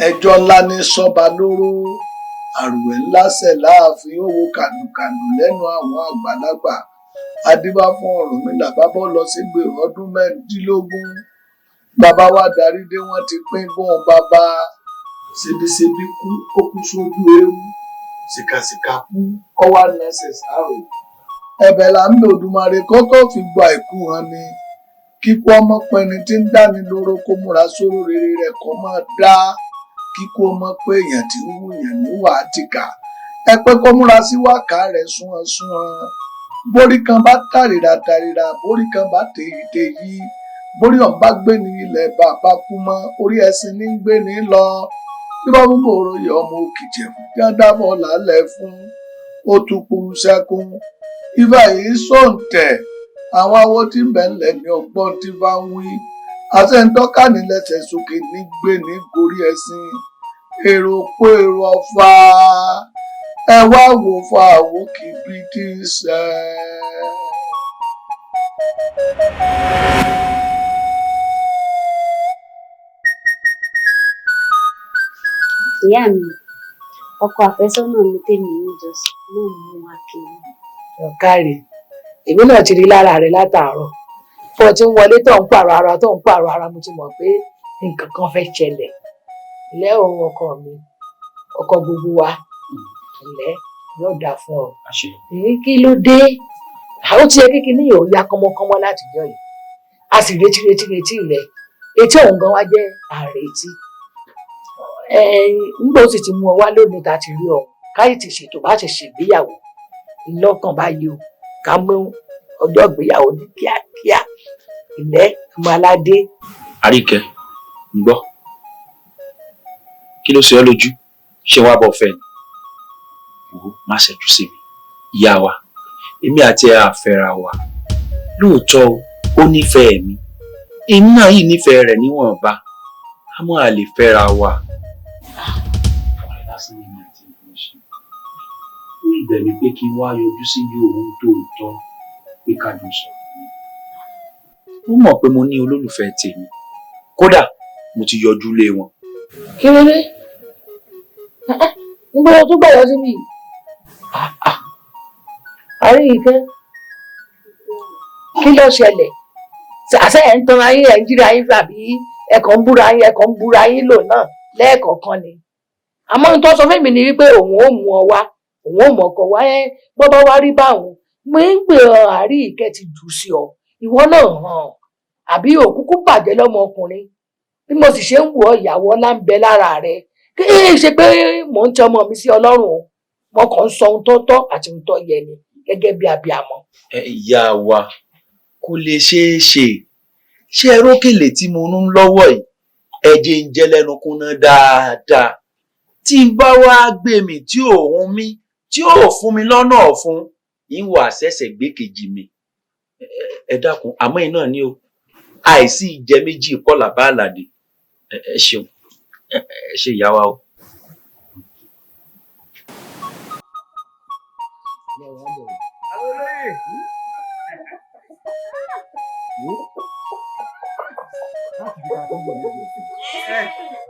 ẹjọ́ ńlá ní sọ́ba lóró àrùwẹ̀ ńlá ṣẹ̀ láàfin owó kànùkànù lẹ́nu àwọn àgbàlagbà adébá fún Ọ̀rúnmìlà bábọ́ lọ sí gbèrò ọdún mẹ́rìndínlógún bàbá wa darí dé wọ́n ti pín gún bàbá ṣebíṣebí kú ó kú sójú eérú sìkàsìkà kú ọwọ́ nẹ́sẹ̀ sáró ẹ̀bẹ̀ là ń lò Òdùmarè kọ́kọ́ fi gba ìkú hàn ni kíkú ọmọ pẹni tí ń dáni lóró kó múra sóró rere rẹ̀ kó máa dá kíkú ọmọ pé èèyàn tí ń wú èèyàn níwà àtìkà ẹ pé kó múra sí wákà rẹ̀ súnhàn borí kan bá tàrìrà borí kan bá tèyí borí ọ̀n bá gbé ní ilẹ̀ bàbá kú mọ́ orí ẹṣin ní gbé ní lọ bí wọ́n mú bòrò yọ ọmọ òkìjẹ̀ fún kí wọ́n dábọ̀ lálẹ́ fún ó tún kúrú sẹ́kún ifá yìí sọ̀ǹtẹ̀ àwọn awo tí ń bẹ̀ ń lẹ̀ ní ọgbọ́n tí bá ń wí àtẹ̀ńtọ́ká ní lẹ́sẹ̀ sókè ní gbé ní gorí ẹṣin èrò pé èrò ọ̀fà ẹ wá wò fún àwo kìbí tí ń ṣe. ìyá mi ọkọ àfẹ́sọ́nà mi tèmi níjọsìn náà mú wa kiri. ọ̀kàrẹ̀ èmi náà ti rí lára rẹ látàárọ̀ fún ọ tí ń wọlé tó ń pààrọ̀ ara mo ti mọ̀ pé nǹkan kan fẹ́ ṣẹlẹ̀ ilé òun ọkọ mi ọkọ gbogbo wa ilé yóò dáa fún ọ. èyí kí ló dé àwọn tí ẹ kékeré yóò ya kánmọ́kánmọ́ látijọ́ yìí a sì retí rẹ etí òun gan wá jẹ́ àrètí nígbà ó sì ti mú ọ wá lónìí tá a ti rí ọ káyì ti ṣètò bá ṣe ṣègbéyàwó ìlọ́kàn báyìí o ká mú ọjọ́ ìgbéyàwó ní kíákíá ilẹ̀ ọmọ aládé. Àríkẹ́ ń gbọ́ kí ló ṣe ọ́ lójú ṣé wàá bọ̀ fẹ́ ni wò má ṣẹ́jú sí mi ìyá wa èmi àti ẹ̀ àfẹ́ra wa lóòótọ́ ó nífẹ̀ẹ́ mi èmi náà yìí nífẹ̀ẹ́ rẹ̀ níwọ̀nba àmọ́ a lè fẹ́ra wa. ibẹ̀ ni pé kí n wá yọjú sí bí òun tó tọ́ pé ká jọ sọ̀rọ̀. ó mọ̀ pé mo ní olólùfẹ́ tèmi kódà mo ti yọjú lé wọn. kí ló dé ń gbọ́dọ̀ tó gbàyọ sí mi. Àríkẹ́ kí ló ṣẹlẹ̀ àṣẹ ẹ̀ ń tan ayé ẹ̀ ń jíra ayé tàbí ẹ̀kọ́ ń búra yín lò náà lẹ́ẹ̀kọ̀ọ̀kan ni àmọ́ n tó sọ fún mi ni wípé òun ò mú ọ wá òun ò mọ̀ ọkọ̀ wá bọ́bá wá rí báwọn mo ń gbé Àríkẹ́ ti jù sí ọ ìwọ náà hàn àbí òkúkú bàjẹ́ lọ́mọkùnrin bí mo sì ṣe ń wọ ìyàwó ọlá ń bẹ lára rẹ kí ẹ ṣe pé mò ń tẹ ọmọ mi sí ọlọ́run mo kàn ń sọ ohun tó tọ́ àti ohun tó yẹ ni gẹ́gẹ́ bí abiyamọ. ìyá wa kò lè ṣeé ṣe ṣé ẹ rókèlè tí mo ń lọ́wọ́ yìí ẹ̀jẹ̀ ń jẹ́ lẹ́nu kúnná dáadáa tí n bá wá gbé mi tí òun mi tí ò fún mi lọ́nà ọ̀fun ìwọ àṣẹ̀ṣẹ̀ gbé kejì mi ẹ dákun àmọ́ iná ni o àìsí ìjẹ méjì kọlà bá àlàdé ẹ ṣeun ẹ ṣe ìyá wa o.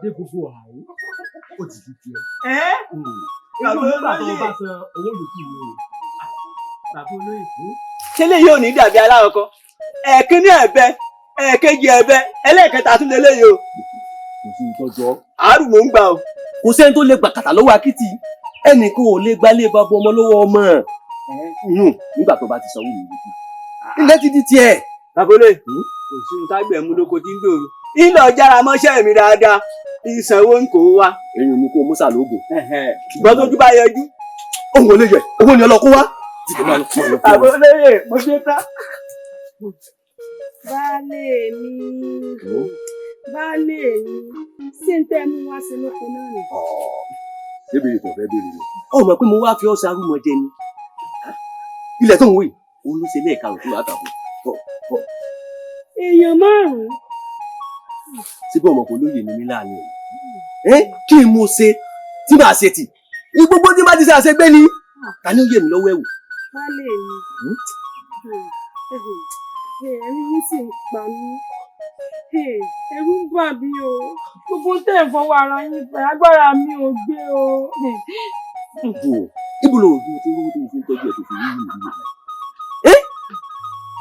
dé gbogbo ààrùn ó ti di tiẹ̀. inú nígbà tó o bá san owó yòókù ni o bàbá olóyè fún. tẹ́lẹ̀ yóò ní dàbí aláwọ̀ kan ẹ̀ẹ́kíní ẹ̀bẹ ẹ̀ẹ́kejì ẹ̀bẹ ẹlẹ́ẹ̀kẹta tún lélẹ́yìí o. kò sí ìtọ́jọ́. àárùn mò ń gbà o. kò sẹ́ni tó lè gbà kàtà lọ́wọ́ akitì ẹnìkan ò lè gbálé bàbá ọmọ lọ́wọ́ ọmọ nígbà tó bá ti sanwó mi yòókù. ilé ti di tiẹ̀. bàbá olóyè kò sí ohun tágbẹ̀ mú lóko tí ń dòru. ìlọ jára mọ́ṣẹ́ mi dáadáa ìsanwó ń kó wa. èyí ni kó musa lóògùn. ṣùgbọ́n tójú bá yọjú. òun ò lè yẹ owó ni ọlọ́kú wá. bàbá olóyè mo ṣe tá. baálé mi ṣé ń tẹ́ mú wá sí lóko náà ni. débi ètò ọ̀fẹ́ béèrè ni. ó mọ̀ pé mo wá fi ọ̀sẹ̀ arúmọjẹ ni. ilẹ̀ tó ń wò yìí òun ló ṣe lẹ́ẹ̀ka òfin àtàkùn. èèyàn márùn-ún. síbẹ̀ ọmọ kò lóye ní mi láàánú ẹ̀. kí n mo ṣe tí màá ṣe tì ní gbogbo tí bá ti ṣe àṣegbé ni ta ni ó yẹ mi lọ́wọ́ ẹ̀wò. baálé mi ẹ̀rí yín sì ń pa mí ẹ̀rù ń bà mí o gbogbo tẹ̀ ń fọwọ́ ara yín fẹ́ agbára mi ò gbé o. ibo lo oògùn tí owó tó fi ń tọ́jú ẹ̀ tó fi ń yí ìlú rẹ̀.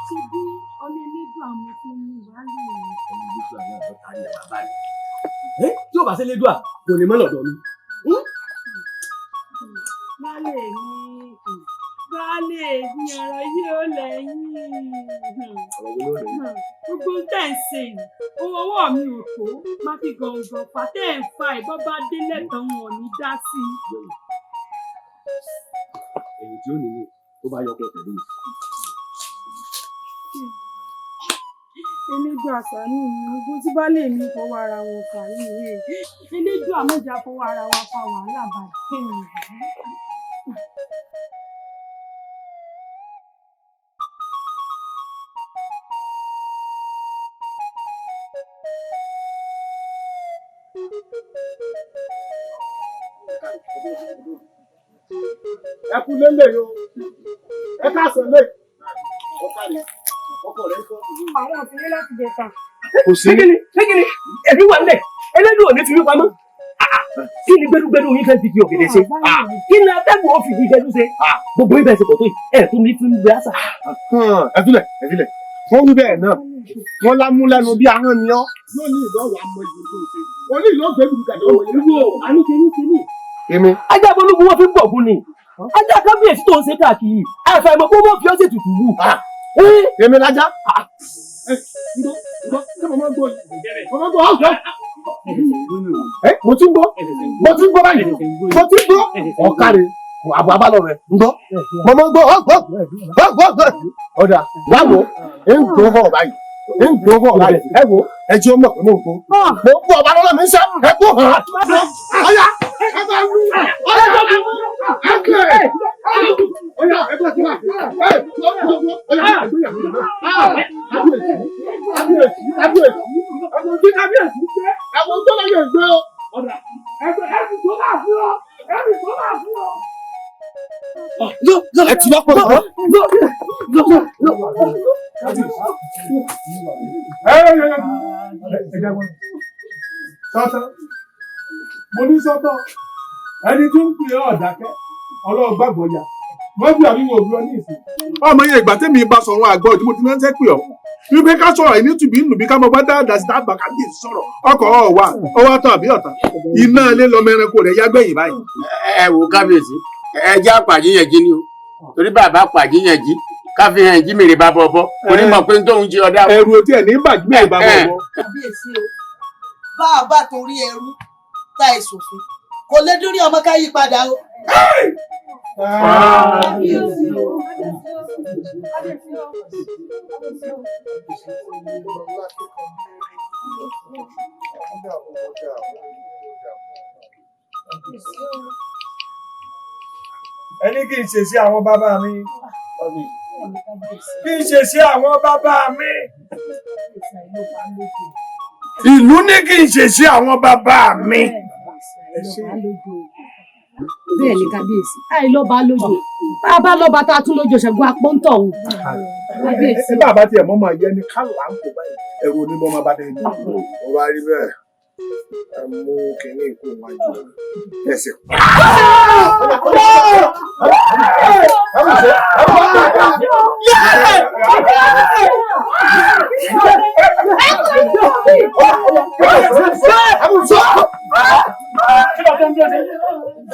ṣé bí ọlẹ́lẹ́dùn àwọn tó ń wá lè rìn. ọlẹ́lẹ́dùn àwọn ọ̀dọ́ kárí ẹ̀ bàbá rẹ̀. tí ó bá ṣe lédùn à kò ní mọ́ lọ́dọ̀ mi. baálé mi ọ̀rọ̀ yìí ó lẹ́yìn. gbogbo tẹ̀ ń ṣe yìí owó mi ò tó má fi gàngàn fà tẹ̀ ń fa ìbọn bá délẹ̀ tán wọn ò ní dá sí i. ẹ̀yìn tí ó nínú tó bá yọ ọkọ̀ tẹ̀lé mi. elédùn àṣàánú mi ogun tí baálé mi fọwọ́ ara wọn fà yìí elédùn àmọ́jà fọwọ́ ara wa fa wàhálà báyìí. ẹ kú lélẹ̀ yo ẹ káàsán lé ọkọ rẹ sọ. àwọn òfin láti jẹ ta. kò sí. ṣégini ẹbí wà nílẹ̀ ẹlẹ́dùn ò ní fi mí pamọ́. kí ni gbẹdúgbẹdú yín fẹ́ fi di ọ̀gẹ̀dẹ̀ ṣe? kí ni atẹ́gùn ó fi di gbẹdú ṣe? gbogbo ibẹ̀ ṣe pọ̀ tó yìí ẹ̀ tún ní fún gbé àṣà. ẹ filẹ̀ wọ́n wí bẹ́ẹ̀ náà wọ́n lámú lẹ́nu bí ahọ́n ni ọ́ yóò ní ìdánwò àmọ́ ìlú tó ṣe wọ́n ní ìlú ọ̀gbẹ́ ìlú kàdé ọ̀wọ̀ yẹn. àní kìíní. èmi. ajá bológun wọn fi ń bọ̀ fún ni ajá kábíyèsí tó ń ṣe káàkiri àfàìmọ̀ kó wọ́n fi ọ́ ṣètùtù wù. èmi lájá. ṣé mo máa ń gbọ́ yìí mo máa ń gbọ́ ọ̀gbẹ́. mo ti ń gbọ́ báyìí mo ti ń gbọ́ ọ̀kàrẹ̀ àbọ̀ abálọ̀ rẹ̀ ń gbọ́ mo máa ń gbọ́ ọ̀gbọ́ ọ̀dà báwo ń gbọ́ hàn báyìí ẹ wo ẹ jẹ́ ọmọ pé mo ń gbọ́ mo ń gbọ́ ọba lọ́la mi ń sẹ́ ẹ kó hàn. ọ̀yà ẹ bá wú ọ̀yà ẹ kẹ́ ọ̀yà ẹ bá tí wà kábíyèsí ẹ̀wọ̀n tó lọ yẹ gbé o. ọ̀dà ẹ̀bí tó bá fún ọ ẹ̀bí tó bá fún ọ. ẹ ti wá pọ̀ lọ́wọ́. sọ́tọ̀ mo ní sọ́tọ̀ ẹni tó ń pè ọ́ ọ̀dákẹ́ ọlọ́run gbàgbọ́ ya wọ́n bí àbí wo òbí ọ ní ìsìn. ọmọ yẹn ìgbà tẹ́mi bá sọ̀rọ̀ àgọ́ ìdí mo ti ránṣẹ́ pè ọ́ wípé ká sọ̀rọ̀ yìí ní tùbí nùbí ká mọ bá dáadáa sí dábàá kábíyèsí sọ̀rọ̀ ọkọ̀ ọ̀wà ọwọ́ tán àbí ọ̀tá iná ilé lọmọ ẹranko rẹ̀ yágbẹ̀yìn báyìí. ẹ wo kábíyèsí ẹ jẹ́ àpàjíyàn jí ni o torí bàbá àpàjíyàn jí káfí hàn jí mèrè bá bọ̀bọ̀ onímọ̀ pé tóun jí ọdá. ẹrù tí ẹ ní bàjú mèrè bá bọ̀bọ̀. kábíyèsí o bá a bá torí ẹrú tá ẹ sòfin kò lè dórí ọmọ ká yí padà o. kábíyèsí o. ẹni kì í ṣe sí àwọn bàbá mi kì í ṣe sí àwọn bàbá mi ìlú ní kì í ṣe sí àwọn bàbá mi. bẹ́ẹ̀ ni kábíyèsí àìlọ́ba lójó bàbá lọ́ba tá a tún lójó ṣẹ́gun apọ́ńtọ̀ ọ̀hún. ẹ bàbá tiẹ̀ mọ́ máa yẹ ní kálá ń kó báyìí ẹ̀rù onímọ̀ máa bá dé ní. ó bá rí bẹ́ẹ̀ ẹ mú kínní ìkó wájú ẹ sì pa.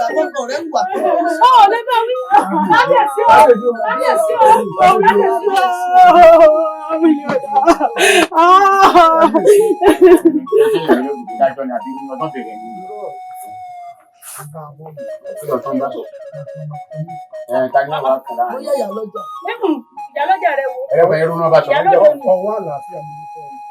ìgbàgbọ́ rẹ̀ ń wà. ọ̀ lẹ́gbẹ̀ẹ́ mi kábíyèsí o kábíyèsí o kábíyèsí bóyá ìyálọ́jà. ìyálọ́jà rẹ wo. ẹ̀rọ irun náà bá sọ fún ìyálọ́jà ni. ọwọ́ àlàáfíà mi ní fẹ́ẹ́.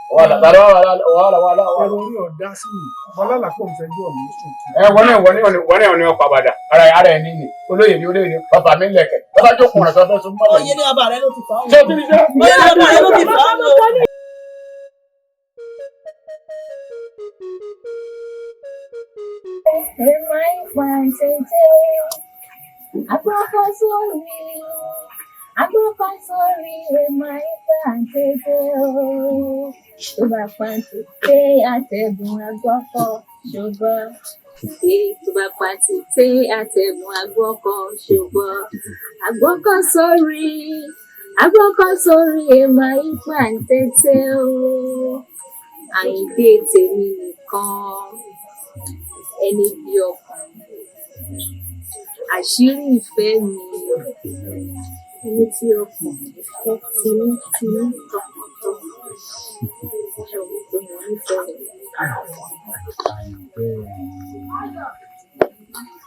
ẹ̀rọ orí ọ̀dá sí mi ọlọ́lá pọ̀ nfẹ́ jọ mi sùn. wọ́n ní ọ̀pá padà ara ẹ̀ níní olóyè ni bàbá mi lẹ̀kẹ̀ bàbá jókòó rẹ̀ sọ́fẹ́ sún mọ́. oyè ní bàbá rẹ ló ti fà á. ṣé o ti ní sẹ́? oyè ní bàbá rẹ ló ti fà á. Agbọ́kọ̀ sórí ẹ̀ máa ń fà ń tètè o. tó bá pa tètè àtẹ̀gùn agbọ́kọ̀ ṣùgbọ́n. Tó bá pa tètè àtẹ̀gùn agbọ́kọ̀ ṣùgbọ́n. Agbọ́kọ̀ sórí èèmà ìgbà ń tẹ́tẹ́ o. Àyìndé tèmi nìkan ẹni bí ọkàn. Àṣírí ìfẹ́ mi ẹni tí ọkàn ìfẹ́ tinútinú tọkàntọkàn. Ṣọ̀gbọ́n tó mọ̀ nífẹ̀ẹ́ rẹ̀.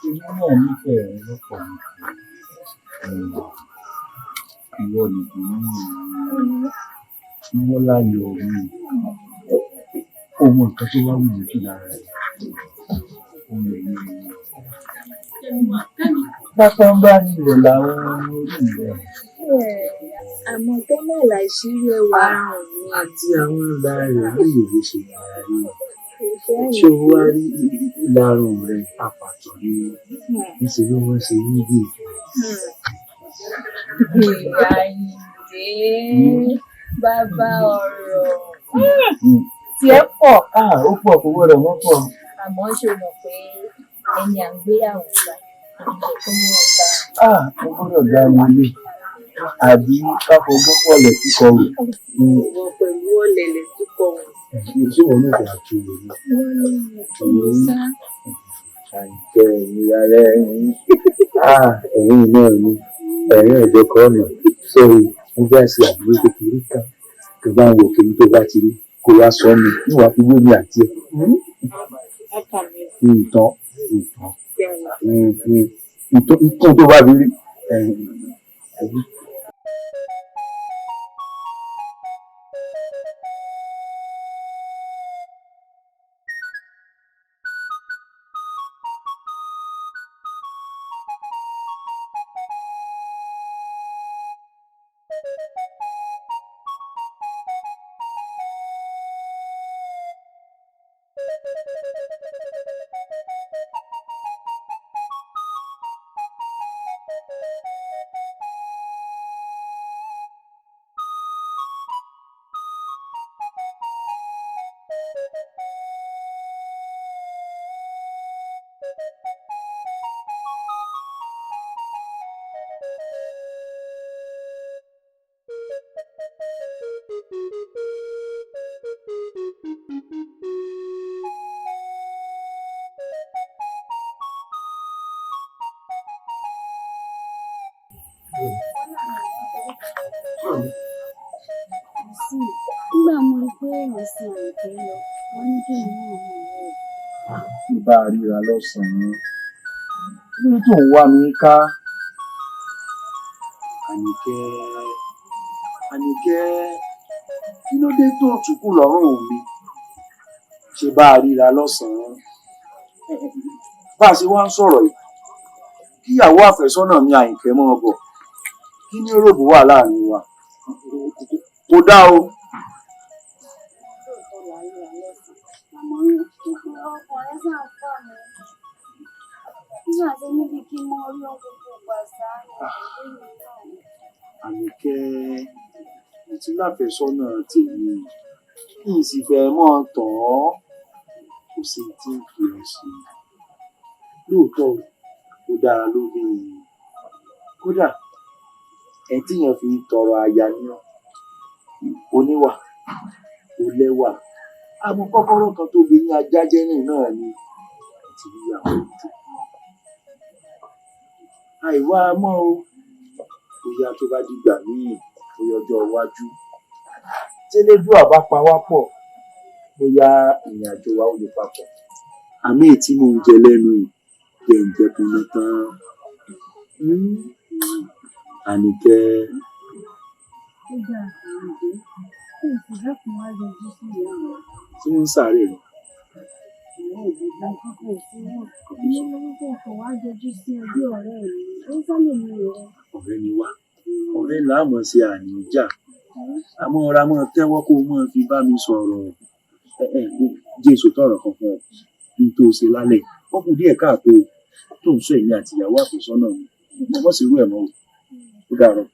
Èmi náà nífẹ̀ẹ́ rẹ lọ́pọ̀lọpọ̀. Ìwọ nìkan ìwọ láyọ̀ mi. Ohun nǹkan tó wá wù mí jù lára rẹ̀. Ohun èyí ni pápá ń bá nílò làwọn orí rẹ̀. Àmọ́ tẹ́lẹ̀ láìsírí ẹwà àrùn mi. Àti àwọn ìlà rẹ̀ lóye ló ṣe yàrá rí. Ṣé o wá rí ìlarun rẹ̀ àpàtọ̀ ni níṣẹ́ ló wọ́n ṣe ní bí Àyìndé bàbá ọ̀rọ̀. tí ẹ pọ̀ ó pọ̀ kó gbọ́dọ̀ wọ́n pọ̀. Àmọ́ ṣe mọ̀ pé ẹni à ń gbéyàwó gbà tó mú ọ̀gá. Mo gbọ́dọ̀ dá wọn lé àbí káfọ́ gbọ́pọ̀lẹ̀ kíkọ rẹ̀. Ìwọ pẹ̀lú ọ̀lẹ̀lẹ̀ kíkọ rẹ̀. Ṣé wọn náà kò kí o rí? Àìjẹ́ ìnira rẹ̀ ẹ̀yìn náà ni ẹ̀rín ẹ̀jẹ̀ kọ́ ọ̀nà sórí mo bá ṣe àbúrò kékeré kan tó bá ń wo kiri tó bá ti rí kó wá sọ mi níwà fi wé mi àti ẹ̀. Ìtàn tó bá rí rí. Nígbà mo rí pé ọ̀sìn àìpẹ́ lọ, wọ́n ní kí n mú ọmọ rẹ̀. Bá a ríra lọ́sàn-án, kí ló tó ń wá mi ká? Àníkẹ́, kí ló dé tó túkú lọ́rùn mi? Ṣé bá a ríra lọ́sàn-án? Bá a ṣe wá ń sọ̀rọ̀ yìí, kíyàwó àfẹ́sọ́nà mi Àyìnkẹ́ mọ́ bọ̀, kí ni rògbò wà láàrin wa? Kò dá o. Àníkẹ́, mo ti láfẹ́sọ́nà tèmi, kí n sì fẹ́ mọ́ tàn ọ́, kò sí tí ń fi ọ́ sí. Lóòótọ́ ó dára lórí kódà ẹ̀ tíyàn fi tọrọ aya níyàn, oníwà, olẹ́wà, àmọ́ kọ́kọ́rọ́ kan tó bí ní ajájẹ́rìn náà ni àti níyàwó tó. Àìwá mọ́ o, bóyá tó bá dìgbà míì bóyá ọjọ́ iwájú tẹ́lẹ́dùn àbá pa wá pọ̀, bóyá ìrìn àjò wa ó lè papọ̀. Àmì tí mò ń jẹ lẹ́nu yìí jẹ́ ń jẹ́ kúnlẹ̀ tán. Àníkẹ́. Ó dáa Àyìndé, kí n sì dákun wá yọjú sí ìyá rẹ̀. Tí wọ́n ń sáré rẹ̀. Ìyá ìgbésí kọ́kọ́ sí wọn. Ní orúkọ kan wá yọjú sí ẹbí ọ̀rẹ́ mi. Ó sálè mi rẹ̀. Ọ̀rẹ́ ni wá. Ọ̀rẹ́ là á mọ̀ ṣe àníjà. Àmọ́ ọ̀rá mọ́ tẹ́wọ́ kó mọ́ fi bá mi sọ̀rọ̀. Jésù tọ̀rọ̀ kan fún ọ. N tó ṣe lálẹ́. Ó kù díẹ̀ káàtó tó ń sọ èmi àti ìyàwó àfẹ́sọ́nà mi. Wọ́n sì rú ẹ̀ mọ́. Ó dàárọ̀.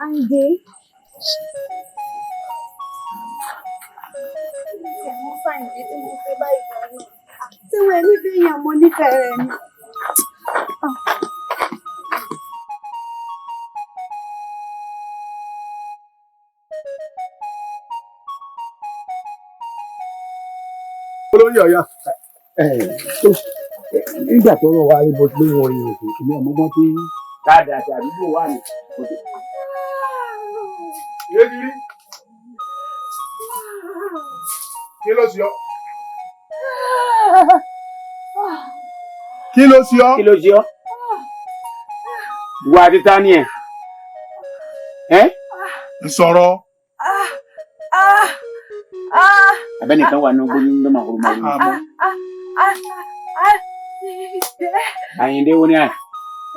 Àyìndé. tí mo fàìn dé tí mo fẹ́ báyìí gan náà. Tí wọ́n ẹni fẹ́ yàn mo nífẹ̀ẹ́ rẹ̀ ni. olóyè ọ̀yà nígbà tó rọ wá rí bó gbé wọn rìn òkè ìpínlẹ̀ ọmọgbọ́n tí dáadáa àti àdúgbò wà ní òkè. yéèdìrí kí ló ṣe ọ́? kí ló ṣe ọ́? kí ló ṣe ọ́? wà á ti ta ni ẹ. ìsọ̀rọ̀. abẹ́nìkan wà ní gbóyún ní màkúrú màkúrú. Àyìndé wo ni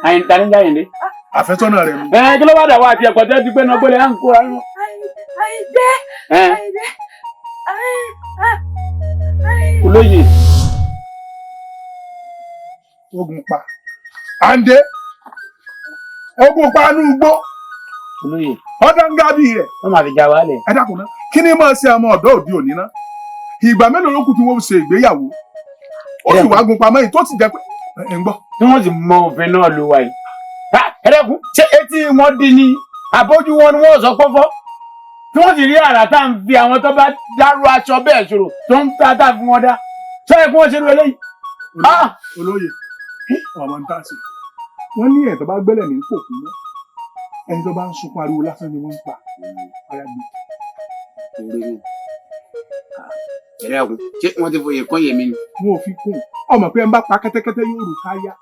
Àyìndé ta ni jẹ́ Àyìndé. àfẹ́sọ́nà rẹ̀ mú. Kí ló bá dà wá àti ẹ̀kọ́ tẹ́ ti pé náà gbọ́dọ̀ à ń kóra nù. Àyìndé. Àyìndé. olóyè. ogun pa Àǹdé ogun pa inú igbó. olóyè. ọ̀dàǹgàbí rẹ̀. wọ́n máa fi já wálẹ̀. ẹ dákun náà kí ni máa ṣe ọmọ ọ̀dọ́ òde òní ná ìgbà mélòó ló kù tí wọ́n ṣe ìgbéyàwó ó sì wá gun pamọ́ yìí tó ti jẹ́ pé ẹ̀ ń gbọ́. tí wọ́n sì mọ òfin náà ló wáyé. ẹ dẹ́kun ṣé etí wọn di ni àbójú wọn ni wọ́n sọ pọ́fọ́ tí wọ́n sì rí àrà tá à ń fi àwọn tó bá dárú aṣọ bẹ́ẹ̀ ṣòro tó ń ta tá fún wọn dá sọ yẹ kí wọ́n ṣe lú eléyìí. olóyè ọmọ ń tà sí wọ́n ní ẹ̀ tó bá gbẹ́lẹ̀ ní kò fún mọ́ ẹni tó bá ń sunkún ariwo lásán ni wọ́n ń pa ara gbé. ẹ̀rẹ́ ọ̀hún ṣé wọ́n ti fòye kọ́ yèmí ni. wọn ò fi kún ọmọ pé ẹ bá pa kẹ́tẹ́kẹ́tẹ́ yóò rù káyà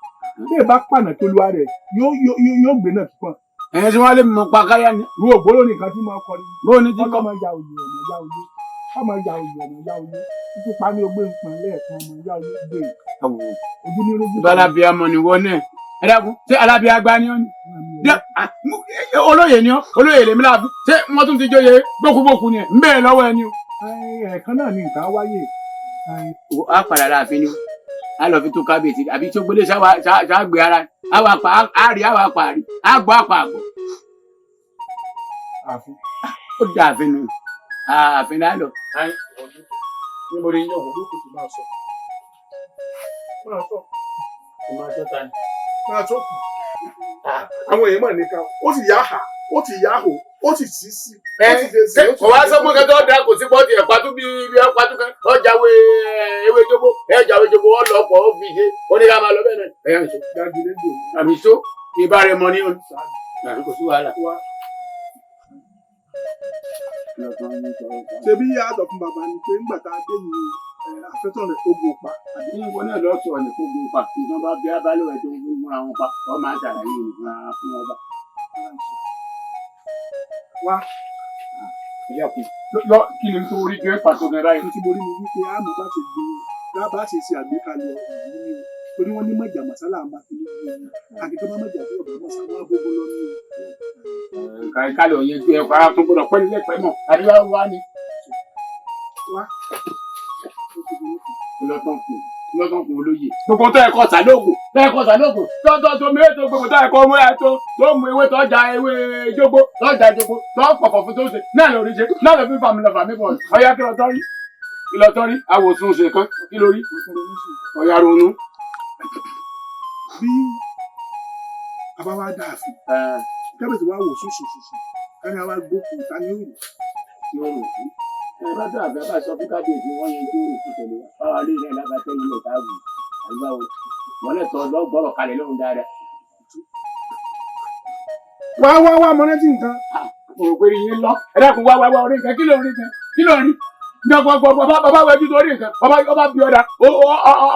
bí ẹ bá pànà tó lu ara ẹ yóò gbé náà kíkọ́. ẹ̀yẹ tí wọ́n lè mọ pa káyà ni. wo ògbóró nìkan tí mo kọ ni. bó o ní tí kọ́. ọmọ ya òye ọmọ ya òye ọmọ ya òye ọmọ ya òye títí pa ní ogbé nǹkan lẹ́ẹ̀kan ọmọ ya òye gbé ojú ní ológun. balabi amọ ni wọ́n náà ẹ dákun ṣé alábi agbá ni ọ́ ni. olóyè ni ọ́ olóyè lèmi láàbí ṣé wọ́n tún ti jóye gbókùgbókù ni ẹ̀ ń bẹ̀rẹ̀ lọ́wọ́ ẹ ni o. ẹ̀ẹ̀kan náà ni nǹkan wáyé. a padà láàfin ni a lọ fi tó kábíyèsí àbí tí ó gbélé ṣáàgbé ara àwa pa àárí àwa pa àrí àgbọ̀ àpà àgbọ̀. ó dà àfin nù àfin náà lọ. ní mo rí yín ọ̀hún ló kù sí máa sọ. máa sọ. máa sọ ta ni. máa sọ kù. àwọn èèyàn mọ̀ nìkan ó sì yá hà ó ti yá hò ó sì sí sí. kò wá sọ fún kẹtọ ọdà kò sí pọ́ọ̀tì ẹ̀pátú bí ẹ̀pátú kan ọjàwé ewé jogbo ẹ̀jàwé jogbo ọlọ́pọ̀ ó fi ṣe oníkà máa lọ bẹ́ẹ̀ náà ẹ̀yà ń sọ. àmì tó ibà rẹ̀ mọ ní o. kò sí wàhálà. ṣebí àádọ́ fún bàbá ni pé ńgbà tá a dé ní àfẹ́tọ̀ rẹ̀ ogun pa. àbí ìwọ náà lọ sọ ọ̀nà fún ogun pa ìtàn bá bí abálẹ̀ rẹ̀ tó ń múra wọn pa ọ máa ṣàlàyé ìfúnra fún ọba. wá lọ kí ni tó orí jẹ́ pàtó gan báyìí. tí mo rí mi wípé àmọ́ bá ṣe gbé lábá ṣe ṣe àgbékalẹ̀ ọ̀hún ní o torí wọ́n ní mọ̀jà màsálà máa fi ní ìlú àgbẹ̀tọ́ bá mọ̀jà bí ọ̀bẹ mọ̀sá wọn gbogbo lọ ní o. kálí òye gbé ẹ̀kọ́ ara tó gbọdọ̀ pẹ́ nílẹ̀ pẹ́ mọ̀ àdúrà wá ni. wá lọ́tàn kún olóye. gbogbo tó ẹ̀kọ́ sàlóògùn tó mi ètò gbogbo tó ẹ̀kọ́ mú ẹ̀ tó mú ewé tó ja ewé jogbo tó ja jogbo tó pọ̀pọ̀ fún tó ṣe náà lórí ṣe náà lọ fi fàmì lọ fàmì bọ̀ ọ̀yá kí lọ tọ́rí àwòsùn ṣe kan kí lórí ọ̀yá ronú. bí abáwá dáàfin kẹ́bẹ̀tì wá wò sùsùsùsù káni àwa gbókùn tani ó rù tí ó rò fún. ẹ bá dà bẹ́ẹ̀ bá sọ fún kábíyèsí wọ́n yẹn tó rò fún tẹ̀lé wa báwa lè rẹ̀ lábàtẹ́ ilẹ̀ táàbù àgbà o wọ́n lè tọ́ lọ́gbọ́rọ̀ kalẹ̀ lóhun dáadáa. wá mọ́nẹ́tì nǹkan. mo rò pé yín lọ ẹ dákun wá orí nǹkan kí ló rí gbọgbọgbọ bàbá wẹjú torí nǹkan ọba bí ọdà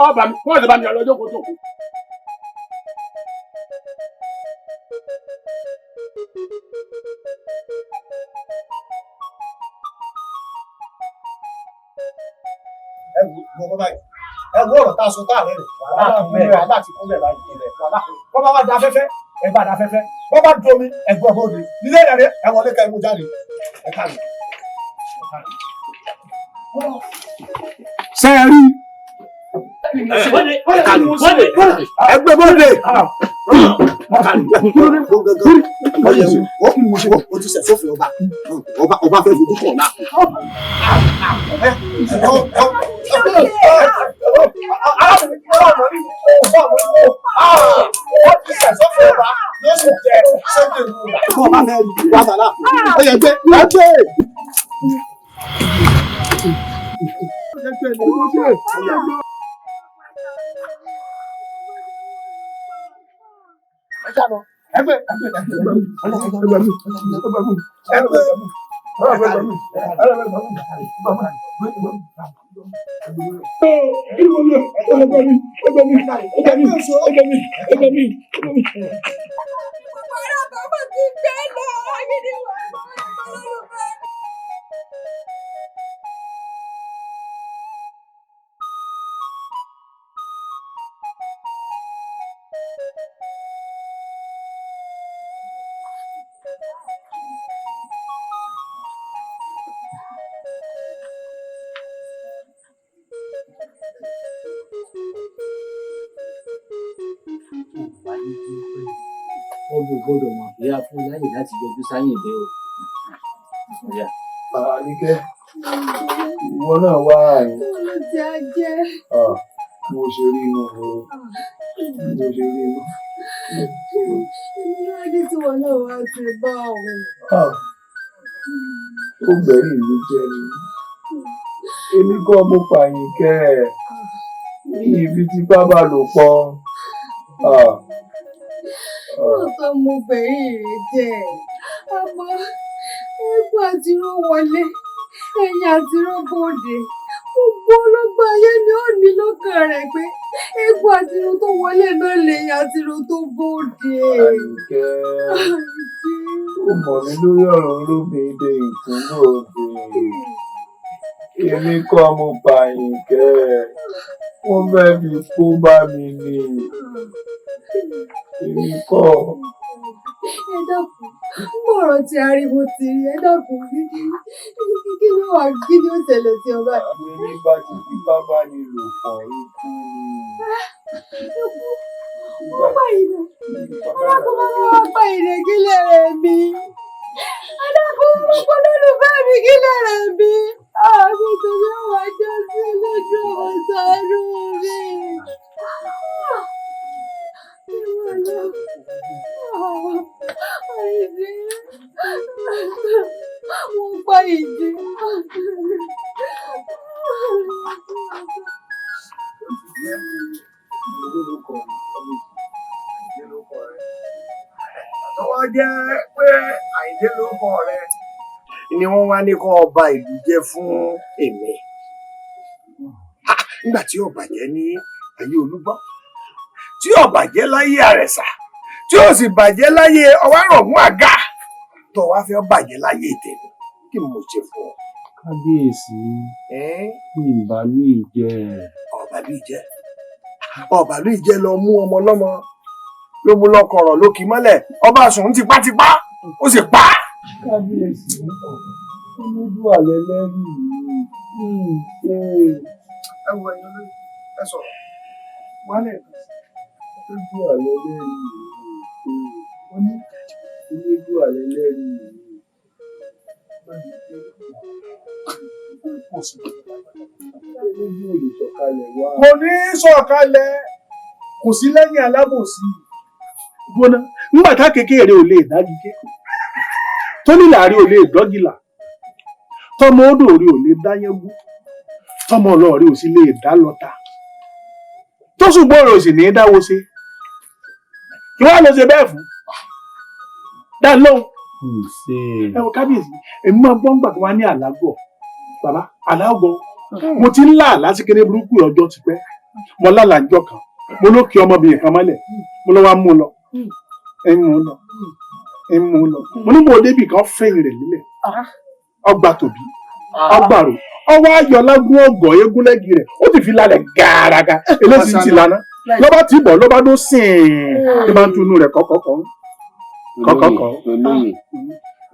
ọba mi wọn ti bá mi ọlọjọ kó tó kú. ẹ wo ọ̀rọ̀ tá a sọ tá a rẹ̀ wàhálà ti kúnlẹ̀ báyìí wàhálà wọ́n bá wá da afẹ́fẹ́ ẹ bá da afẹ́fẹ́ wọ́n bá domi ẹ̀gbọ́n bóde nílé ìrẹ̀lẹ̀ ẹ wọlé ká ẹ mú jáde ẹ káàdì. ṣé ẹ rí ẹgbẹ́ bóde. o ti sẹ̀ sófin ọba fẹ́ fojú kọ̀ náà. Ọba fẹ́ wá bàlá ó yẹ gbé gbọ́dọ̀ mọ̀ pé a fún láyè láti yọjú sáyìndé o. Àníkẹ́, ìwọ náà wá àyìn. Mo ṣe rí inú o. Mo ṣe rí inú. Èmi náà ní tí wọn náà wá ti bá òun. Ó gbẹ̀rí mi jẹ́ ni. Èmi kọ́ mo pààyàn kẹ́ ẹ̀. Ní ibi tí bábà lò pọ̀. Lóòótọ́ mo bẹ̀rẹ̀ rẹ̀ jẹ́ àmọ́ egbò àtiró wọlé ẹ̀yìn àtiró bòde gbogbo ọlọ́gbà ayé ni ó ní lọ́kàn rẹ̀ pé egbò àtiró tó wọlé náà lẹ́yìn àtiró tó bòde. Àyìnkẹ́ ó mọ̀ mí lórí ọ̀rọ̀ olóbìn dé ìkúnlẹ̀ òde. Èmi kọ́ mo pààyàn kẹ́ ẹ̀. Wọ́n fẹ́ fi kó bá mi ni. Èmi kọ́. Ẹ dákun, mọ̀rọ̀ tí ariwo ti rí, ẹ dákun kí ló wà kí ni ó ṣẹlẹ̀ sí ọba? Àwọn ẹni bá ti fi bábá ni lò pọ̀ ikú ni. Wọ́n pa ìrẹ̀. Ẹ dákun wọ́n pa ìrẹ̀ kílẹ̀ rẹ̀ mi. Ẹ dákun olólùfẹ́ mi kílẹ̀ rẹ̀ mi. Àmì tòun wà jẹ́ sí lójú ọ̀sánú mi. Wọ́n pa ìdí. Àtọwọ́ jẹ́ pé Àyìndé lórúkọ rẹ̀ ni wọ́n wá ní kó ọba ìlú jẹ́ fún èmi. Nígbà tí ó bàjẹ́ ní ayé Olúgbọ́, tí ó bàjẹ́ láyé Àrẹ̀sà, tí ó sì bàjẹ́ láyé Ọwárọ̀mú Àgà, tó wá fẹ́ bàjẹ́ láyé tèmi, kí mo ṣe fún ọ? Kábíyèsí, ìbàlú ìjẹ. Ọ̀bàlú ìjẹ lọ mú ọmọ ọlọ́mọ ló mú lọ́kọ̀ọ̀rọ̀ ló kì í mọ́lẹ̀, ọba sùn tipátipá ó sì pa á. Kábíyèsí, olódùà lẹ́lẹ́rìí ẹ wo ẹyin olóyè ẹ sọ̀rọ̀ wálẹ̀ olódùà lẹ́lẹ́rìí olódùà lẹ́lẹ́rìí kò ní sọ̀kalẹ̀ kò sí lẹ́yìn alábòsí. gbóná nígbà tá kékeré ò lè dájú ké tó nílàárí ò lè dọ́gìlà tọmọ odò rí ò lè dáyẹ́gún tọmọ ọlọ́ọ̀rí ò sì lè dá lọ́ta tó ṣùgbọ́n ọ̀rọ̀ sì ní í dáwọ́ ṣe kí wọ́n á lọ ṣe bẹ́ẹ̀ fún dá lóhùn. ẹ wọ kábíyèsí èmi máa gbọ́ ń gbà kí wọ́n á ní àlágọ̀ bàbá àlágọ̀ mo ti ń là lásìkéré burúkú ọjọ́ ti pẹ́ mo lálàjọ kan mo ló kí ọmọbìnrin kan mọ́lẹ̀ mo lọ wá mú un lọ ẹ mú un lọ ẹ mú un lọ mo ní mo débì kan fẹ̀yìn rẹ̀ nílẹ̀ ọgbà tòbí ọgbàrò ọwọ́ ayọ̀lágún ọgọ̀ egúnlẹ́gì rẹ̀ ó ti fi lálẹ́ gàràgà eléyìí ti lana lọ́ba tí bọ̀ lọ́ba tó sìn ní bá ń tunú rẹ̀ kọ́kọ́kọ́.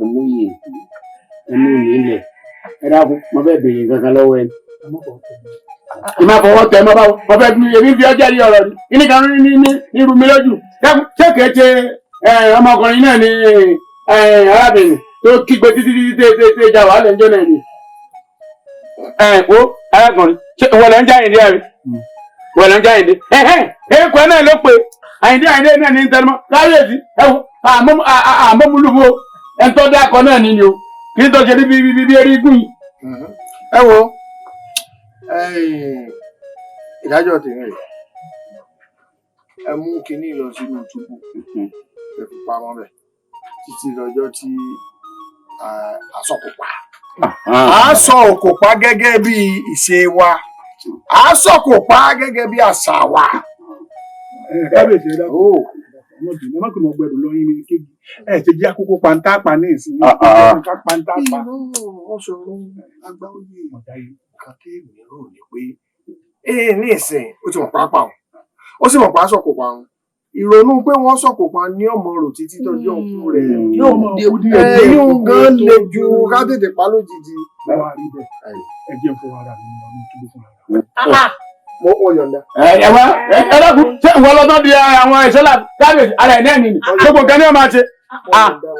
olóyè inú mi ilẹ̀ ẹ dákun mo fẹ́ béèrè kankan lọ́wọ́ ẹ. ìmọ̀ àfọwọ́ tẹ mọ́ báwo mo fẹ́ èmi fi ọjà rí ọ̀rọ̀ ni kíní kan ní irú mi lójú ṣé kìí ṣe ọmọkùnrin náà ni arábìnrin tó kígbe títí tètè jà wà lẹ́jọ́ náà ni. Wo arákùnrin ṣé ìwọ lẹ́ ń já ìdí àrí ìwọ lẹ́ ń já ìdí èkó náà ló pe àyìndé náà ní tẹnumọ́ káyọ̀sí ẹ̀wọ̀ àmọ́múlùfọ́ ẹ̀ńtọ́ dákọ̀ náà ni o kì í tó ṣe bí eré gùn yìí. ẹ wo ìdájọ́ tèmi rẹ̀ ẹ mú kinní lọ sínú túbú ẹ fi pamọ́ bẹ̀ títí lọ́jọ́ tí àsọkòpá àsọkòpá gẹ́gẹ́ bí ìṣe wa àsọkòpá gẹ́gẹ́ bí àṣà wa. kábíyèsí ẹ dákun ọmọdé ẹ má pè mọ gbẹdùn lọ yín ní kéjì ẹ ti jẹ àkókò pàǹtà pa ní ìsìn ká pàǹtà pa. wọ́n sọ̀rọ̀ agbáwọ̀yé kàkẹ́ mìíràn ni pé ní ìsìn ó ti mọ̀ pàápàá ó sì mọ̀ pàá sọ̀kòpá wọn ìrònú pé wọ́n sọ̀kòpá ní ọmọ rò títí tọ́jú ọkùn rẹ̀ yóò gan le ju ká tètè pa lójijì. báwa rí bẹ́ẹ̀ ẹ jẹ́ fún ara mi lọ ní túbú fún ara. mo yọ̀ǹda. ẹ wá ẹ lọ́kùn ṣé ìwọ lọ́tọ́ di àwọn ẹ̀ṣọ́ là kábíyèsí ara ẹ̀ náà nìyí gbogbo nǹkan ní ọmọ àti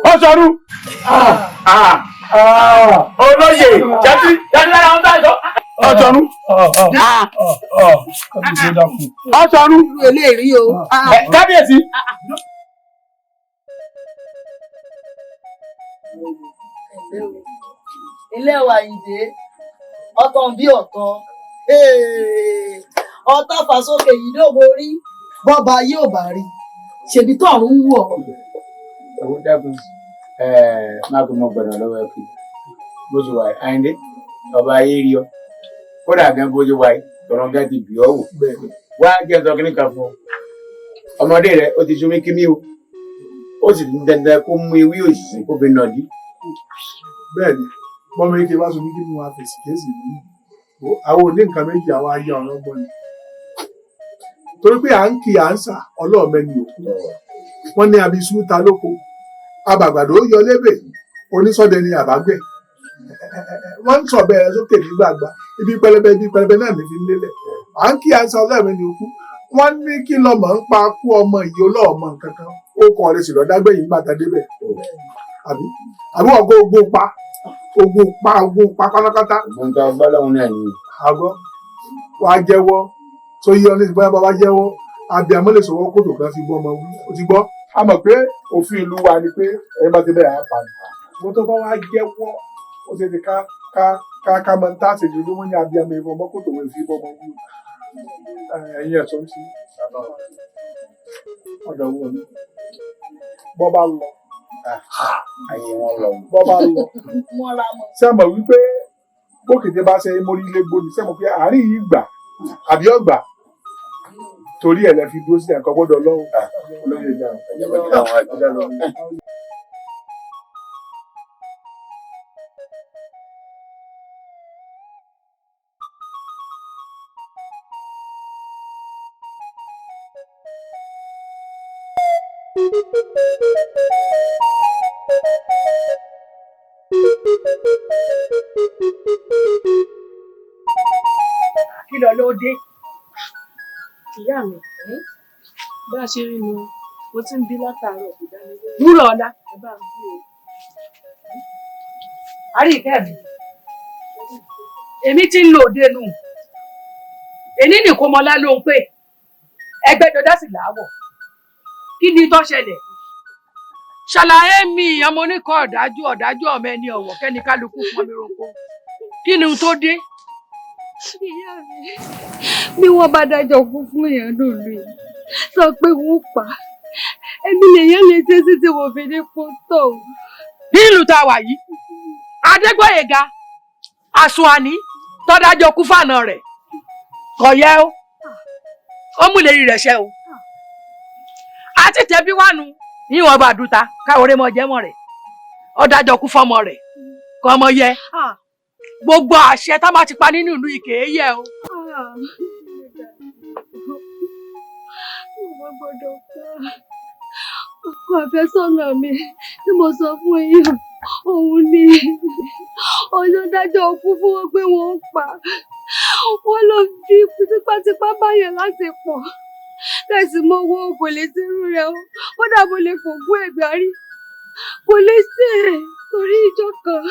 ó sọrú olóyè jẹ́tí lára wọn bá jọ ọ̀sọ̀rú ọ̀sọ̀rú eléyìí o. kábíyèsí. ilé wa ìdè ọ̀tàn bí ọ̀tàn ọ̀tàn fàsókè yìí ló borí bọ́ba yóò bá rí ṣèbí tọ̀run ń wọ̀. owó dẹ́kun má kó mọ gbọ̀dọ̀ lọ́wọ́ ẹ kú bó ṣe wà Àyìndé ọba ayé rí ọ kódà gan bó ṣe wà tọ̀rọ̀ gan ti bì ọ́ wò wá jẹ́ sọ kí ní kan fún ọ ọmọdé rẹ ó ti súnmí kíní o ó sì ní dandan kó mú ewé òṣìṣẹ́ kó fi nà dí. bẹ́ẹ̀ni bọ́mọ ike bá sunmí kí ni wọ́n á fèsì kéésì mú àwọn òní nǹkan méjì àwọn ayé ọ̀rọ̀ gbọ́n ni torí pé à ń kí à ń sà ọlọ́ọ̀mẹ́ni òkú wọ́n ní abisu ta lóko abàgbàdo yọ lébè onísọdẹ ni àbágbẹ wọ́n ń sọ̀bẹ ẹ sókè nígbàgbà ibi pẹlẹbẹ náà ní fi lélẹ̀ à ń kí à ń sà ọlọ́ọ̀mẹ́ni òkú wọ́n ní kí lọ́mọ ń pa kú ọmọ yìí olóòmọ nǹkankan ó kọ rẹ sì lọ dágbẹ̀yìn gbàtà débẹ̀ àbí ogun pa pátápátá. nǹkan ọgbọ́lọ́hún náà ni. àgọ́ wàá jẹ́wọ́ tó yí ọ ní ìgbà bàbá jẹ́wọ́ abiyamọ lè sọwọ́ kótó kan fi bọ́ ọmọ wí o ti gbọ́ a mọ̀ pé òfin ìlú wa ni pé ẹni bá ti bẹ̀rẹ̀ á pa ni mo tó bá wá jẹ́wọ́ ó ti di ká mọ tá a ṣèjú ló wọ́n ní abiyamọ ìfọ̀ ọmọ kótó wọ́n fi bọ́ ọmọ wí ẹ̀yin ẹ̀sọ́ ń sí ọ̀dọ̀ wọn ni bọ́ bá lọ ayé wọn lọ. bọ́ bá lọ sẹ́mọ̀ wípé bókété bá ṣe mórí ilé gbóni sẹ́mọ̀ pé àárín yìí gbà àbí ọgbà torí ẹ̀ lẹ́ fi dúró sí ẹ̀kọ́ gbọ́dọ̀ lọ́wọ́ olóyè ìjà kí lọ ló dé. ìyá mi bá a ṣe rí nu mo ti ń bí látàárọ̀ kò dá mi lórí. wúrọ̀ ọ̀la. ẹ bá ń bí o. àríkẹ́ mi èmi ti ń lo òde nù èní nìkó mọlá ló ń pè ẹgbẹ́jọdá sì láwọ̀ kí ni tó ṣẹlẹ̀ ṣàlàyé mi ọmọ oníkọ́ ọ̀dájú ọmọ ẹni ọ̀wọ̀ kẹ́ni kálukú fún mi roko kí ni tó dé. ìyá mi bí wọ́n bá dájọ́ fún èèyàn lòlù yìí sọ pé wọ́n pa èmi lèèyàn lè ṣe sí tí mo fi ní pọ́tò. nílùú tá a wà yìí Adégbóyèga Àsùnwàní tọ́dájọ́ kú fànà rẹ̀ kò yẹ ó mú ìlérí rẹ̀ ṣẹ o àti tẹ̀bí wánu níwọ̀n bá dùtà káwọn ọ̀rẹ́ mọ̀ jẹ́mọ̀ rẹ̀ ọ̀dájọ́ kú fọmọ rẹ̀ kọ́ ọmọ yẹ gbogbo àṣẹ tá a máa ti pa nínú ìlú ìkè é yẹ o. mo gbọ́dọ̀ pa ọkọ àfẹ́sọ́nà mi tí mo sọ fún yín òun ni ọjọ́ dájọ́ kú fún wọn pé wọ́n pa wọ́n lọ fi tipátipá báyọ̀ láti pọ̀ tẹ̀sí mọ́ owó kò lè ṣerú rẹ̀ o kódà mo lè fògùn ẹ̀gbá rí kò lè ṣe é torí ìjọ kan.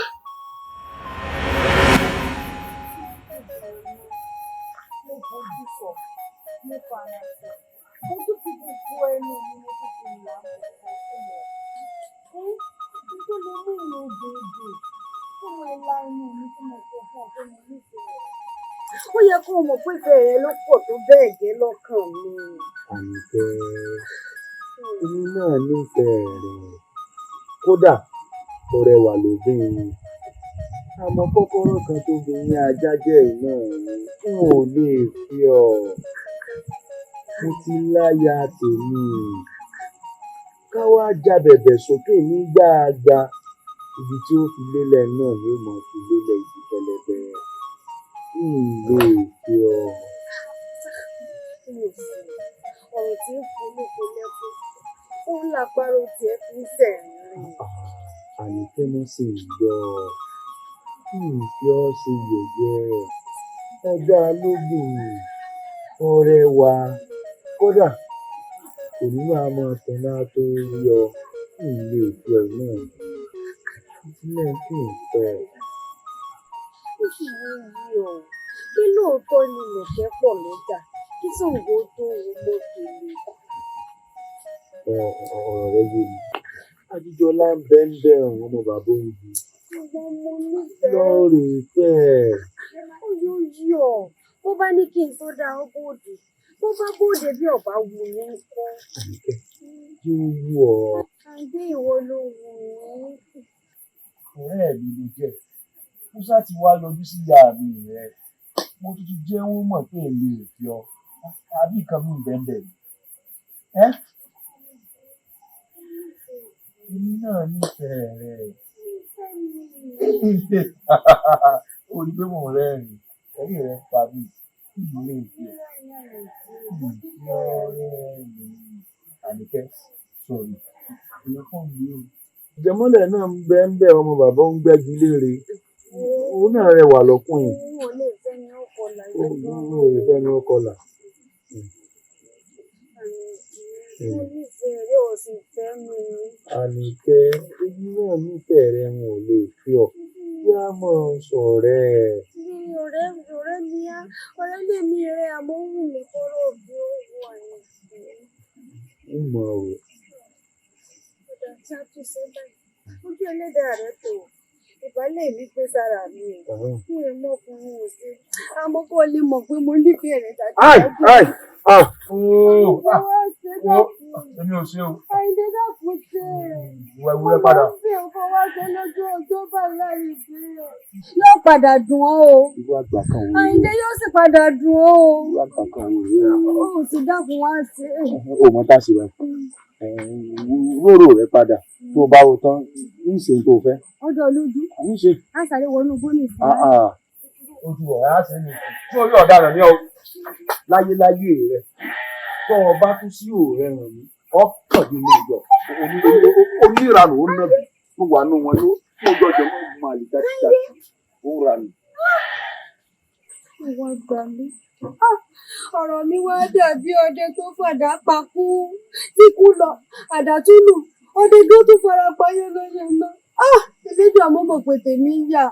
Mo tún fi gbogbo ẹnu mi mo tún fi là á bọ̀ fún mi. Tó lè mú ìlú òdòdó fún mi la inú mi tí mo sọ fún ọ pé mo nífẹ̀ẹ́ rẹ̀. Ó yẹ kó o mọ̀ pé ìfẹ́ rẹ ló pọ̀ tó bẹ́ẹ̀ gẹ́ lọ́kàn mi. Àníkẹ́, èmi náà nífẹ̀ẹ́ rẹ̀. Kódà ó rẹwà lóbìnrin. Àmọ́ kọ́kọ́rọ́ kan tó fi ní ajá jẹ́ iná mi, n ò lè fi ọ́. Mo ti láya tèmi. Ká wá já bẹ̀bẹ̀ sókè ní gbàgbà. Ibi tí ó fi lélẹ̀ náà ni ó mọ̀ fi lélẹ̀ ibi pẹlẹbẹ. N lè fi ọ́. Ọ̀rọ̀ tí ń polówó lẹ́kọ̀ọ́, ó ń lápárò tiẹ̀ fi ń sẹ̀rin. Àníkẹ́ mọ́ sì ń gbọ́. Fi ọ́ ṣe yẹ̀yẹ́. Ọjà lóbìnrin, ọ̀rẹ́ wa. Kódà kò ní máa mọ tẹ̀lá tó rí ọ. Ilé ìfẹ́ náà ilé tí ń fẹ́. Ó sì ń yí ọ. Kí lóòótọ́ ni Lẹ̀kẹ̀ pọ̀ lọ́jà? Kí Ṣàngó tó wo mọ́tòlè? Ọ̀rọ̀ rẹ yé mi. Ajíjọlá ń bẹ́ ń bẹ́ ọ̀hún ọmọ bàbá òbí. Ṣùgbọ́n mo nífẹ̀ẹ́. Lọ́ọ̀rì fẹ́. Ó yóò yí ọ. Bó bá ní kí n tó dá ọ bóde, bó bá bóde bí ọba wù mí ń kọ́. Àníkẹ́, yóò wù ọ́. Àǹdé ìwọ ló wù mí. Ọ̀rẹ́ mi ló jẹ́. Musa ti wá yọjú sí ìyá mi rẹ̀. Mo tuntun jẹ́ wọ́n mọ̀ pé èmi ò fi ọ. Àbí nǹkan mi bẹ́ẹ̀ ni. Èmi náà nífẹ̀ẹ́ rẹ̀. O rí pé mò ń rẹ́rìn-ín. Ẹ̀rí rẹ̀ pa mí. Kí lè fi Àníkẹ́ sọ̀rọ̀. Ìyẹn fún mi o. Ìjẹmọ́lẹ̀ náà ń bẹ ọmọ bàbá ń gbẹ́gi léèrè. Òun náà rẹwà lọ́kùnrin. Ó lè fẹ́ ni ó kọlà. Ó lè fẹ́ ni ó kọlà. Mo nífẹ̀ẹ́ rẹ̀ ò sì fẹ́ mi. Àníkẹ́, èyí náà nífẹ̀ẹ́ rẹ̀ wọn ò lè fi ọ́. Yá mọ̀ sọ̀rẹ́. Ọ̀rẹ́ ni á, ọ̀rẹ́ lè mi rẹ̀ àmọ́ wù mí kọ́rọ̀ bí ó wù àyè. Ń mọ̀ ọ́. Ọ̀dà tí a tún ṣe báyìí, ojú ẹlẹ́dàá rẹ̀ tó ìbálẹ̀ mi gbé sára mi o. Fún èèmọ̀ ọkùnrin ò sí. Àmọ́ kó lè mọ̀ pé mo nífẹ̀ẹ́ rẹ̀ dájú. Èmi ò ṣe o. Àìdé dàpọ̀ ṣe. Ìwà ìwúrẹ́ padà. Ọmọ ìfẹ́ ọkọ̀ wá ṣe lójú ọjọ́ báyìí láì ìbílẹ̀. Yóò padà dùn ọ́ o. Ìwà àgbà kan wò. Àìdé yóò sì padà dùn ọ́ o. Ìwà àgbà kan wò. Ó sì dákun wá sí. O mọ tá a ṣe wá. Róró rẹ padà tó o bá wo tán ń ṣe tó o fẹ́. Ọjọ́ lójú. Ń ṣe. A sáré wọnú bónì fún wa. Ojú ọ̀rẹ́ á ṣe ní tí orí ọ̀daràn ní ọ láyéláyé rẹ tó o bá tún sí òòrẹ́ ràn mí ọkàn nínú ìjọ oníranù ó nàbì tó wà nù wọn ló tó jọjọ mọ́ ìgbìmọ̀ àlìjáde ó ń ranù. Ìwọ gbà mí. Ọ̀rọ̀ mi wá dàbí ọdẹ tó fàdá pa kú tí kú lọ àdàtúlù ọdẹ tó tún fara pa yẹlẹyẹ náà. Elédùn àmọ́ mọ̀ pé tèmi ń yà.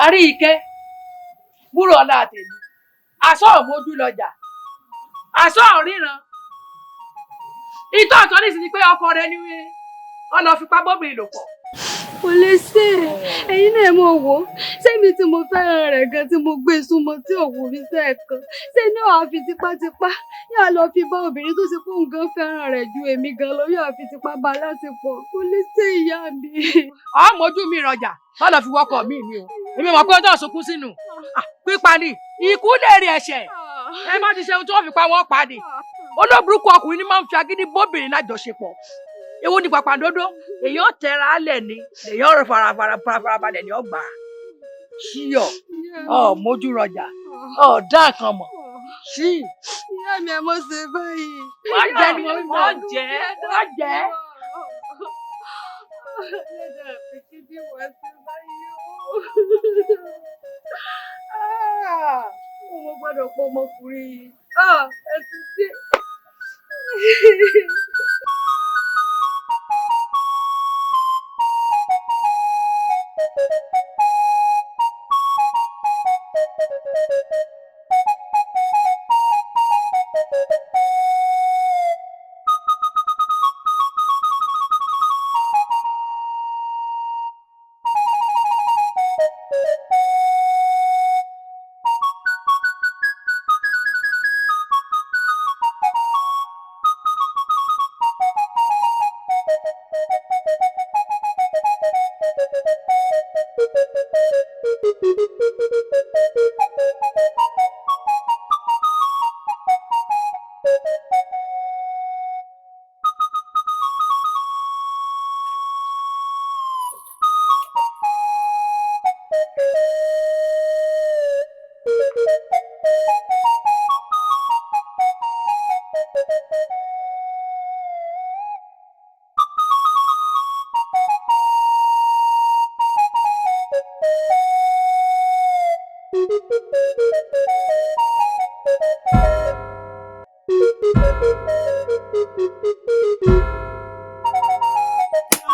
Àríkẹ́ búrò ọlá àtẹ̀mí aṣọ òmójú lọjà aṣọ òríran ìtọ́ ọ̀tọ́ ní ìsinmi pé ọkọ rẹ ni wọ́n lọ fipá bóbìnrin lò pọ̀. Kò lè ṣe ẹ̀yin náà mo wò ó sẹ́mi tí mo fẹ́ràn rẹ̀ gan tí mo gbé súnmọ́ tí òwò mi sẹ́ẹ̀kan ṣé ní ọ̀hún àfi tipátipá yóò lọ fi bá obìnrin tó ṣe fóun gan fẹ́ràn rẹ̀ ju èmi gan lọ yóò fi tipá bá láṣepọ̀. Kò lè ṣe ìyá mi. Ọmọjú mi rọjà wọ́n lọ fi wọ́kọ̀ mi o èmi mọ̀ pé ó tó sunkún sínú pípa ni ikú lè rí ẹ̀ṣẹ̀ ẹ má ti ṣe ohun tí wọ́n fi pa wọ́n pa ni olóburúkú ọkùnrin ni máa ń fi agídí bóbìnrin lájọṣepọ̀ ewu ni pàpàǹdodo èèyàn tẹra alẹ̀ ni èèyàn rẹ farabalẹ̀ ni ọgbà ṣíyọ mójú rọjà dá nǹkan mọ̀ sí. ìyá mi ẹ mọ̀ ṣe báyìí. Wọ́n jẹ́ ni wọ́n jẹ́. Ẹlẹ́dàá mi kí ni wọ́n ṣe báyìí o. Mo gbọ́dọ̀ pọ̀ ọmọkùnrin yìí. Ẹ ti dé.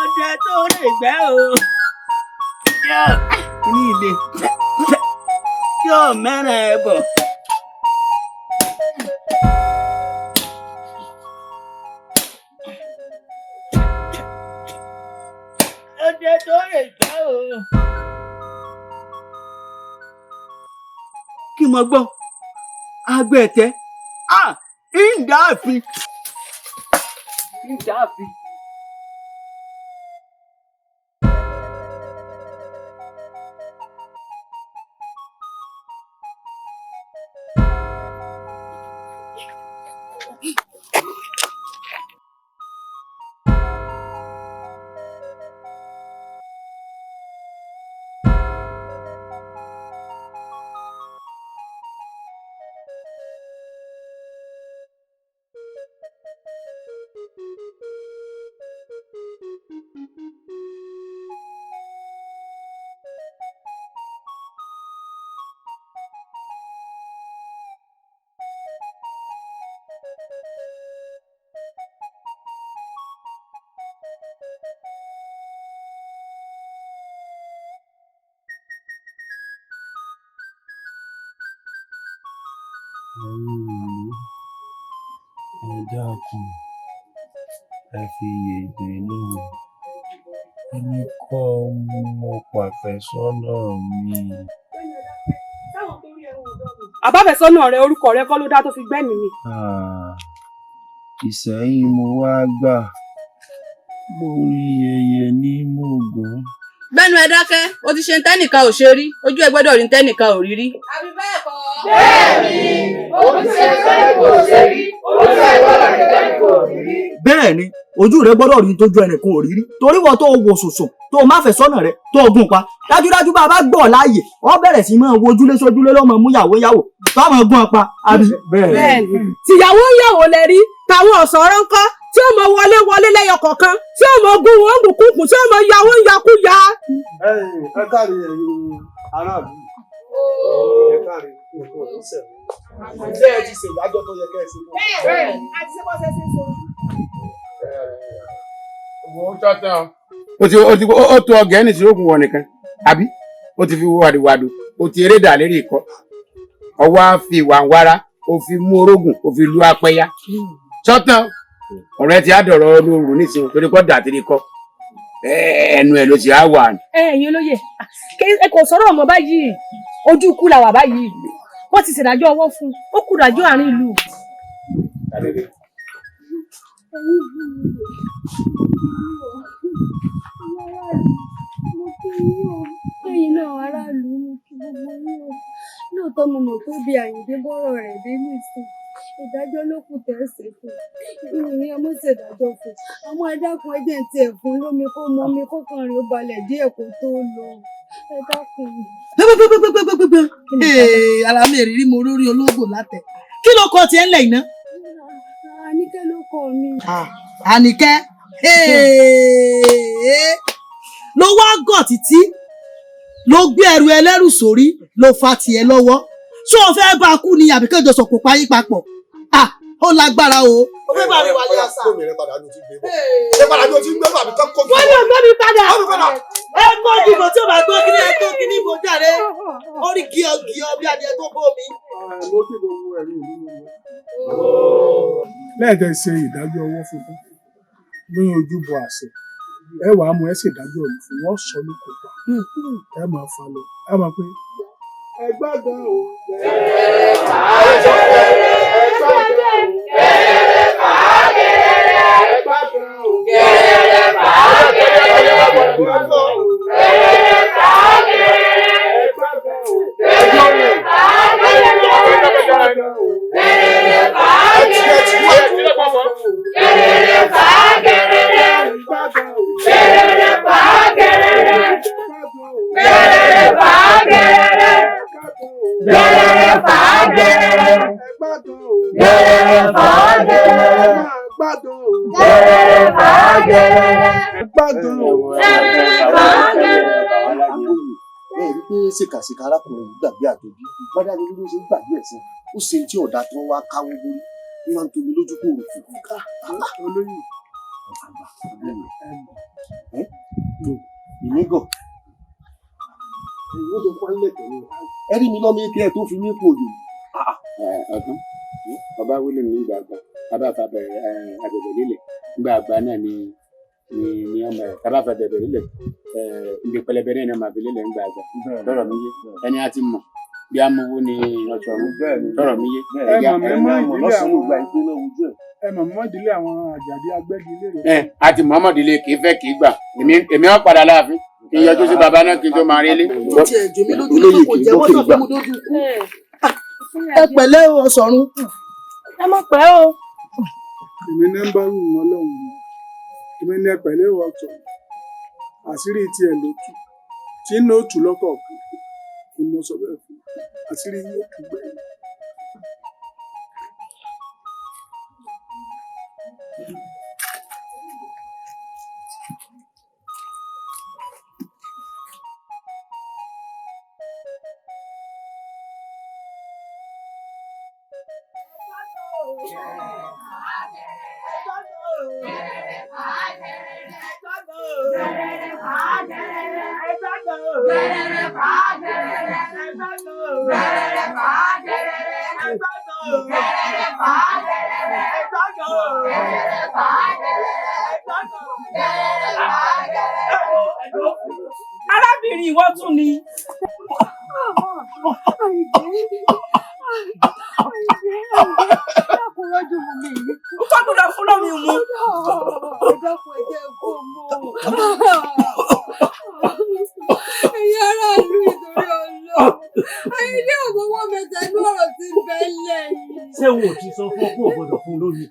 Ọdẹ tó lè gbẹ́ o. Ní ilé. Yóò mẹ́rin ẹ̀ bọ̀. Ọdẹ tó lè gbẹ́ o. Kí mo gbọ́? Agbẹ̀tẹ̀. Ìdáàfin. Ìdáàfin. Ẹ dákun, ẹ fi yèdè nù. Èmi kọ́ mo pàfẹ́sọ́nà mi. Àbáfẹ́sọ́nà rẹ orúkọ rẹ kọ́ ló dá tó fi gbẹ́mìí mi. Ìsẹ́yìn mo wá gbà. Borí yẹyẹ ní mògùn. Gbẹ́nu ẹ dákẹ́, o ti ṣe tẹ́nìkan ò ṣe rí, ojú ẹ gbọ́dọ̀ rí tẹ́nìkan ò rí rí. Àbí bẹ́ẹ̀ kọ́? Bẹ́ẹ̀ni, o ti ṣe tẹ́nìkan ò ṣe rí, ojú ẹ gbọ́dọ̀ rí tẹ́nìkan ò rí rí. Bẹ́ẹ̀ni, ojú rẹ gbọ́dọ̀ rí tójú ẹnìkan ò rí rí. Torí wọ́n tó wo sòsò, tó má fẹ́ sọ́nà rẹ, tó gùn pa. Dájúdájú bá a bá gbọ́ láàyè, wọ́n bẹ̀rẹ̀ sí máa wo ojúlé sójúlé lọ́mọ mú yàwó yàwó. Táwọn gún pa, àbí? Bẹ́ẹ̀ni. Tìyàwó yàwó lẹ rí, táwọn ọ̀sọ̀rọ̀ ń kọ́, tí ó mọ wọlé lẹ́yọ kọ̀ọ̀kan, tí ó mọ gún wọn kùkùnkùn, tí ó mọ yàwó yakuya. Ẹ káre ẹ̀yin aráàlú. Ẹ káre ṣé ẹ ti ṣèdájọ́ tó yẹ kẹ́ ẹ ṣe fún un. Bẹ́ẹ̀ni, àti ṣé bọ́sẹ̀ ṣe ń sọ. Wo tọ́tàn. Ó tó ọgẹ́ ní ìṣòro wọn nìkan. Àbí? Ó ti fi wàdùwàdù. Ó ti eré dà lérí ìkọ́. Ọwọ́ á fi ìwà ń wára. Ó fi mú orógùn. Ó fi lu apẹ́yà. Tọ́tàn. Ọ̀rẹ́ ti á dọ̀rọ̀ olóòrùn nísìnyí torí kọ́ dà tìrí kọ́. Ẹnu ẹ̀ ló ti á wà. Ẹ̀yin olóyè, ẹ kò sọ̀rọ̀ ọmọ báyìí. Ojú ikú la wà báyìí. Wọ́n ti ṣèdájọ́ ọwọ́ fún un. Ó kù dájọ́ àárín ìlú. Ẹ̀yin náà aráàlú mú kí gbogbo yín o. Lóòótọ́ mo mọ̀ pé bí Àyìndé bọ́rọ̀ rẹ̀ dé nìsín. Ìdájọ́ ló kù tẹ̀sí fún. Inú ni ọmọ ṣèdájọ́ fún. Àwọn adákun ẹjẹ̀ ti ẹ̀ fún lómi kó mọ omi kọ́kàn rẹ̀ ó balẹ̀ díẹ̀ kó tó lọ. Ẹ dákun. Ara mi èrírí mo rórí ológbò látẹ̀. kí ló kọ tiẹ̀ ńlẹ̀ iná. Àníkẹ́ ló kọ mi. Àníkẹ́ ló wá gọ̀ títí ló gbé ẹrù ẹlẹ́rù sórí ló fa tiẹ̀ lọ́wọ́ ṣé o fẹ́ bá a kú ni àbí kéjọ sọ̀kò páyín papọ̀ ó lágbára o. ó fẹ́ bá mi wálé àṣà. gómìnà rẹ padà ló ti gbé bọ̀ ṣé padà ló ti gbé bọ̀ àbí kọ́ kó. wọ́n ní ọgbọ́n mi padà. ẹ gbọ́ ìbò tí o bá gbọ́ kíní ẹ tó kíní ìbò jáde ó rí gíọ bí adìẹ tó bó mi. mo ti mo mú ẹ̀rí ìlú mi lọ. lẹ́ẹ̀dẹ̀ ṣe ìdájọ́ ọwọ́ funfun ní ojúbọ àṣẹ ẹ wàá mú ẹ ṣèdájọ́ ọ̀nà fún wọn sọ ní kò pa ẹ máa fa lọ ẹ máa pé ẹ gbàgbọ́ o. Sìkàsìkà arákùnrin yìí gbàgbé àtòbí bàdá lórí ló ṣe ń gbàgbé ẹ̀sìn ó ṣe tí ọ̀dà tó wá káwọ́ borí ní wọn tóbi lójú kó rò fún ká olóyè ìnígọ̀ ìwọ́n tó fọ́ ilé tẹ̀lé ẹ rí mi lọ́mọ èké ẹ̀ tó fi mí pò yìí. ọ̀tún ọba wílé mi nígbà àgbà bàbá fà bẹ̀rẹ̀ àbẹ̀bẹ̀ lílẹ̀ nígbà àgbà náà ni ọmọ ẹ̀ bàbá fà bẹ̀rẹ̀ lílẹ̀ ibi pẹlẹbẹ náà ni ọmọ àbẹ̀lẹ̀ lílẹ̀ nígbà àgbà lọ́rọ̀ mi yé ẹni á ti mọ̀ bí amówó ni ọ̀ṣọ́ mi lọ́rọ̀ mi yé. ẹ mọ̀ mọ́dílé àwọn àjàdí agbẹ́gilé rẹ̀. àti mọ́mọ́dílé kì í fẹ́ kì í gbà èmi ọ̀ padà láàfin kí n yọjú sí bàbá náà kí n tó máa rí ilé. olóyè kì í gbọ́ kì í gbà. ẹ pẹ̀lẹ́ o Ọ̀ṣọ̀run. ẹ mọ̀ pẹ́ o. èmi ní ń bá rú wọn lọ́hùn-ún èmi ní ẹ pẹ̀lẹ́ o Ọ̀ṣọ̀run àṣírí tiẹ̀ ló tú tí ń lò tú lọ́kọ̀ọ̀kan ni mo sọ bẹ́ẹ̀ fún àṣírí yóò tú gbẹ̀yìn. Arábìnrin ìwọ tún ni. Ó gbọ́dọ̀ fún lọ́mí mu. Ẹ̀yin aráàlú ìtorí Ọlọ́run. Ẹ̀yin ní ògbówó mẹ́ta ní ọ̀rọ̀ tí ń bẹ lẹ̀ yìí. Ṣé wo ti sọ fún ọ pé ò gbọ́dọ̀ fún lóyún?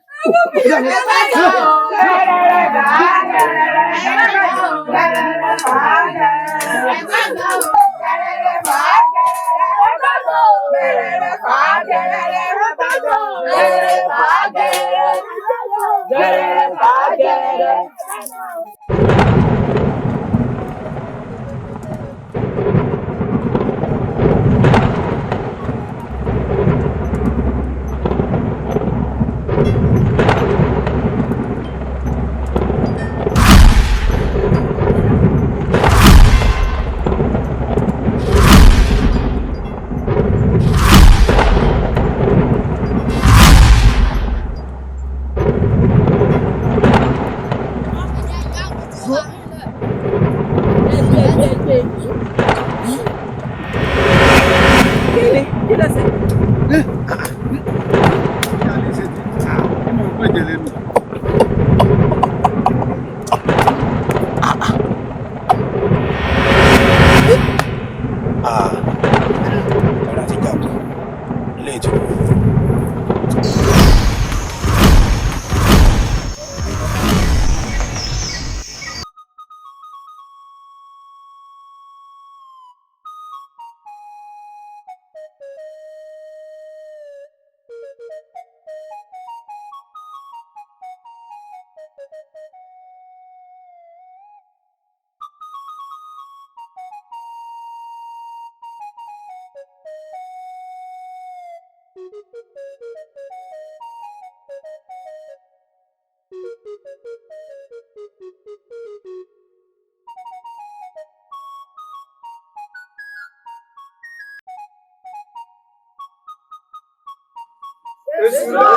Èṣù lọ.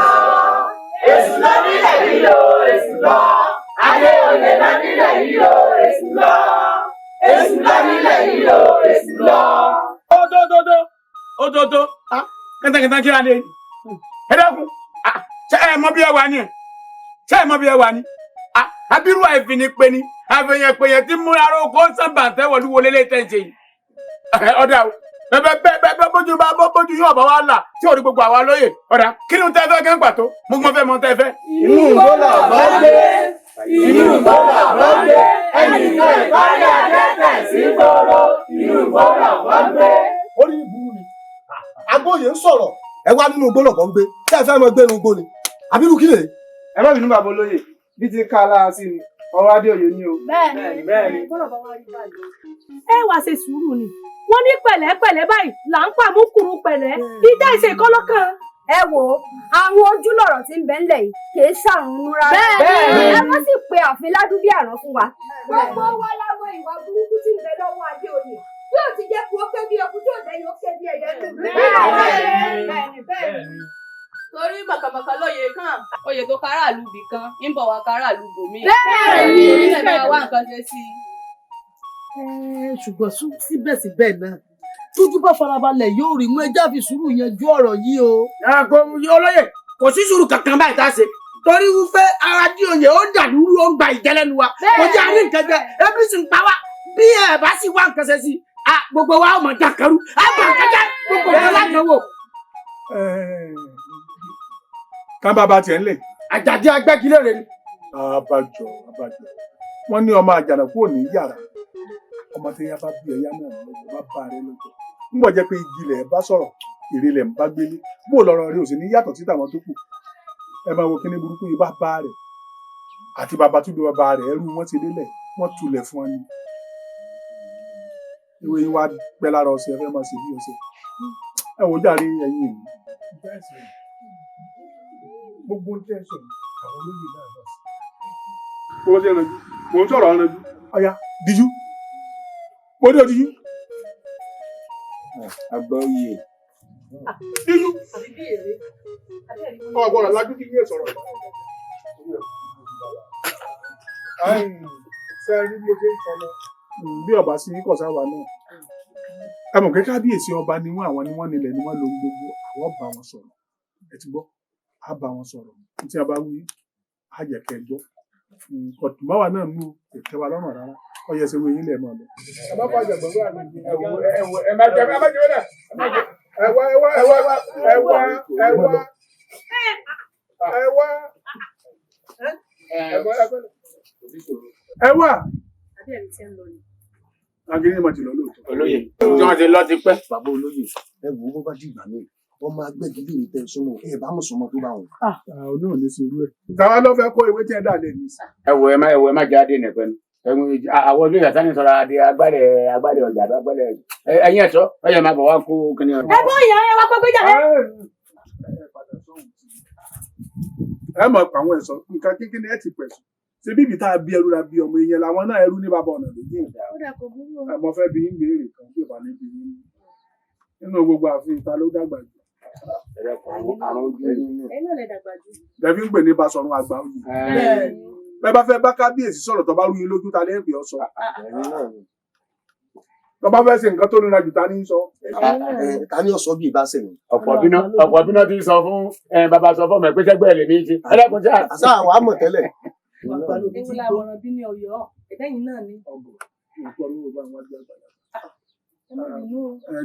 Èṣù lọ nílẹ̀ yìí o, èṣù lọ. Adéoyè lọ nílẹ̀ yìí o, èṣù lọ. Èṣù lọ nílẹ̀ yìí o, èṣù lọ. Ó tó. Kẹ́ntẹ́kẹ́ntẹ́ kí adé. Ẹ dákun. Ṣé ẹ mọ bí ẹ wà ní ẹ̀? Ṣé ẹ mọ bí ẹ wà ní? Abirú àìfin ni pe ni. Àfẹ̀yẹ̀ pèyẹ̀ tí múra ro kó sábà tẹ́wọ̀lú wọlé lé tẹ̀ ṣe yìí. Ọ̀dà o. Bẹ́ẹ̀ bójú yóò bá wa là tí ò rí gbogbo àwa lóye. Ọ̀dà kí ni tẹ́ fẹ́ kẹ́ ń pàtó? Mo gbọ́n fẹ́ mọ tẹ́ fẹ́. Inú ìgbọ́nà bá gbé. Inú ìgbọ́nà bá gbé. Ẹnìkan ìbáyà lẹ́tẹ̀ sí gbòòrò. Inú ìgbọ́nà bá gbé. Orí ìbúrú ni. Agbóyè ń sọ̀rọ̀. Ẹ wá nínú igbó lọ̀pọ̀ ń gbé. Ṣé ẹ fẹ́ mọ gbé inú igbó ni? Àbírú kí lè? Ẹ má bínú bàbá olóyè bí ti ká alára sí ni ọ̀rọ̀ Adéoyè ni o. Bẹ́ẹ̀ni. Ẹ wá ṣe sùúrù ni. Wọ́n ní pẹ̀lẹ́pẹ̀lẹ́ báyìí là ń pàmò kùrù pẹ̀lẹ́. Ìjà ìṣe ìkọlọ́kàn. Ẹ wò ó, àwọn ojú lọ̀rọ̀ tí ń bẹ ńlẹ̀ yìí kìí ṣàrùn rárá. Bẹ́ẹ̀ni. Ẹ má sì pe àfin ládùúgbò àrán fún wa. Gbogbo wa láwọn ìwà burúkú tí ń bẹ lọ́wọ́ Adéoyè. Yóò ti jẹ́ kó o pé bí eku tí ò dẹ́yìn ó ké bí ẹyẹ tó. Bẹ́ẹ̀ni. Torí màkàmàkà lóye kan, oyè tó káràlú bì kan, ń bọ̀ wá káràlú bòmí. Bẹ́ẹ̀ni. Torí ẹ̀ máa wá nǹkan ṣe sí i. Ṣùgbọ́n síbẹ̀síbẹ̀ náà tójú bá farabalẹ̀ yóò rí mú ẹjá fi sùúrù yanjú ọ̀rọ̀ yìí o. Olóyè kò sí sùúrù kankan báyìí tá a ṣe torí wípé Adéoyè ó dàdúrú ó ń gba ìjẹlẹ́nu wa kò jẹ́ àrí nǹkan jẹ ebi sì ń pa wá bí ẹ bá sì wá nǹkan ṣe sí i gbogbo wa ó mọ̀ dàkẹ́rù àgbà kẹjẹ gbogbo wa lájọwọ́. Ká bàbá tiẹ̀ ń lè. Àjàdí agbẹ́gilére ni. Abájọ wọ́n ní ọmọ àjànàkú ò ní yàrá ọmọ tí yá bá bí ẹyá náà lọ́jọ́ bá bá rẹ lọ́jọ́ ń bọ̀ jẹ́ pé igi ilẹ̀ bá sọ̀rọ̀ èrè ilẹ̀ ń bá gbélé bó lọ́rọ̀ rẹ ò sì ní yàtọ̀ sí tàwọn tó kù ẹ máa wo kíní burúkú yìí bá bá rẹ̀ àti bàbá tó bí bàbá rẹ̀ ẹrú wọn ti lélẹ̀ wọ́n tulẹ̀ fún ọ ni ìwé yín wá pẹ́ lára ọ̀sẹ̀ ẹ fẹ́ máa ṣe bí ọ̀sẹ̀ ẹ wò jàre ẹ̀yìn èmi gbogbo ń tẹ̀sán àwọn olóyè náà lọ sí. Owó ṣe ranjú, mò ń sọ̀rọ̀ ranjú. Ọya díjú mo ní òdíjú. Àgbà oyè. Díjú. Ọgbọ́n alájú kí yé sọ̀rọ̀. Ṣé ẹ ní bí o ṣe ń sọ lọ? Bí ọba sí kọ̀sá wa náà. Ẹ mọ̀ pé kábíyèsí ọba ni wọ́n àwọn ni wọ́n nílẹ̀ ni wọ́n lo gbogbo àwọn bá wọn sọ̀rọ̀. Ẹ ti gbọ́, á bá wọn sọ̀rọ̀. Tí a bá wí, á jẹ́ kẹ́ gbọ́. Kọ̀tùmáwá náà mú ìtẹ́ wa lọ́rùn rárá. Ọyẹ ṣe wo yín lẹ̀ mọ́ lọ. Ẹ má bá jẹ̀gbọ́n wà ní ẹ má jẹ náà. Ẹ wá. Agiri ma ti lọ lóòótọ́. Olóyè tí wọ́n ti lọ ti pẹ́. Bàbá olóyè ẹ wò ó bó bá dìgbà náà ọmọ agbẹ́gilé yìí tẹ súnmọ́ ẹ bá mọ̀ súnmọ́ tó bá wọn. Olóò ní sùúrù ẹ̀. Tàwa ló fẹ́ kó ìwé tí ẹ dà lé ní. Ẹ má jáde nìkan ni. Àwọn olóyè àtàní sọ̀rọ̀ adé agbálẹ̀ ọjà agbálẹ̀ ẹ̀yìn ẹ̀ṣọ́ ẹ̀yẹ máa bọ̀ wá kó kíní ọ̀rọ̀. Ẹ bọ́ ìyá ẹ wá pẹ́ jáde. Ẹ mọ̀ pa àwọn ẹ̀ṣọ́ nǹkan kékeré ẹ ti pẹ̀sùn. Ṣé bíbí tá a bí ẹrú ra bí ọmọ ìyẹn làwọn náà ẹrú ní bàbá ọ̀nà lójú ìjà. Mo fẹ́ bí ń béèrè kan bí ìbá níbi nínú gbogbo àfihàn ta ló dàgbà jù. Lẹ́bí ń pè ní Basọ̀run àgbà òye. Bẹ́ẹ̀ bá fẹ́ bá kábíyèsí sọ̀rọ̀ tó bá rú yín lójú ta lẹ́ẹ̀bì ọ̀sọ̀. Tó bá fẹ́ ṣe nǹkan tó nira jù ta ní sọ. Ta ní ọ̀sọ́ bí ìbá sẹ̀yìn. Ọ̀pọ̀ bíná ti sọ fún bàbá sọ fún ọmọ ẹgbẹ́ sẹ́gbẹ́ ẹ̀ lè ní í ṣe. Ẹlẹ́kùn tí a. Àṣà àwọn àmọ̀ tẹ́lẹ̀. Ewu la wọ̀ràn bí ní Ọ̀yọ́, ẹ̀dẹ́yìn náà ni.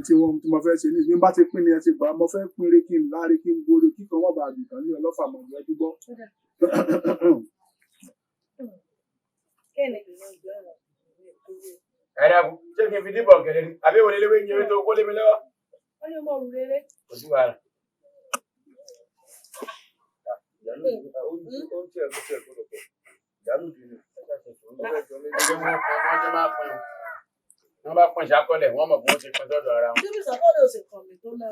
Tí mo fẹ́ ṣe ní bá ti pín ní ẹ ti gbà mo fẹ́ pín re kí n láre kí n gbóre kí kan wọ́n bá àdùnkàn ní ọlọ́fà mọ̀ ní ẹjú gbọ́. Ẹ̀dàkùn ṣé kí n fi díbọ̀ gẹ̀rẹ́ ni àbí wọlé léwé yẹn tó kó lé mi lọ́wọ́. Wọ́n ní ọmọ òrùlé rẹ̀. Kò sí wàhálà. Wọ́n bá pín ìṣàkọlẹ̀ wọ́n mọ̀ bí wọ́n ti pín sọ́dọ̀ ara wọn. Ṣé mi sàkọ́lẹ̀ òsè kàn mí tó náà?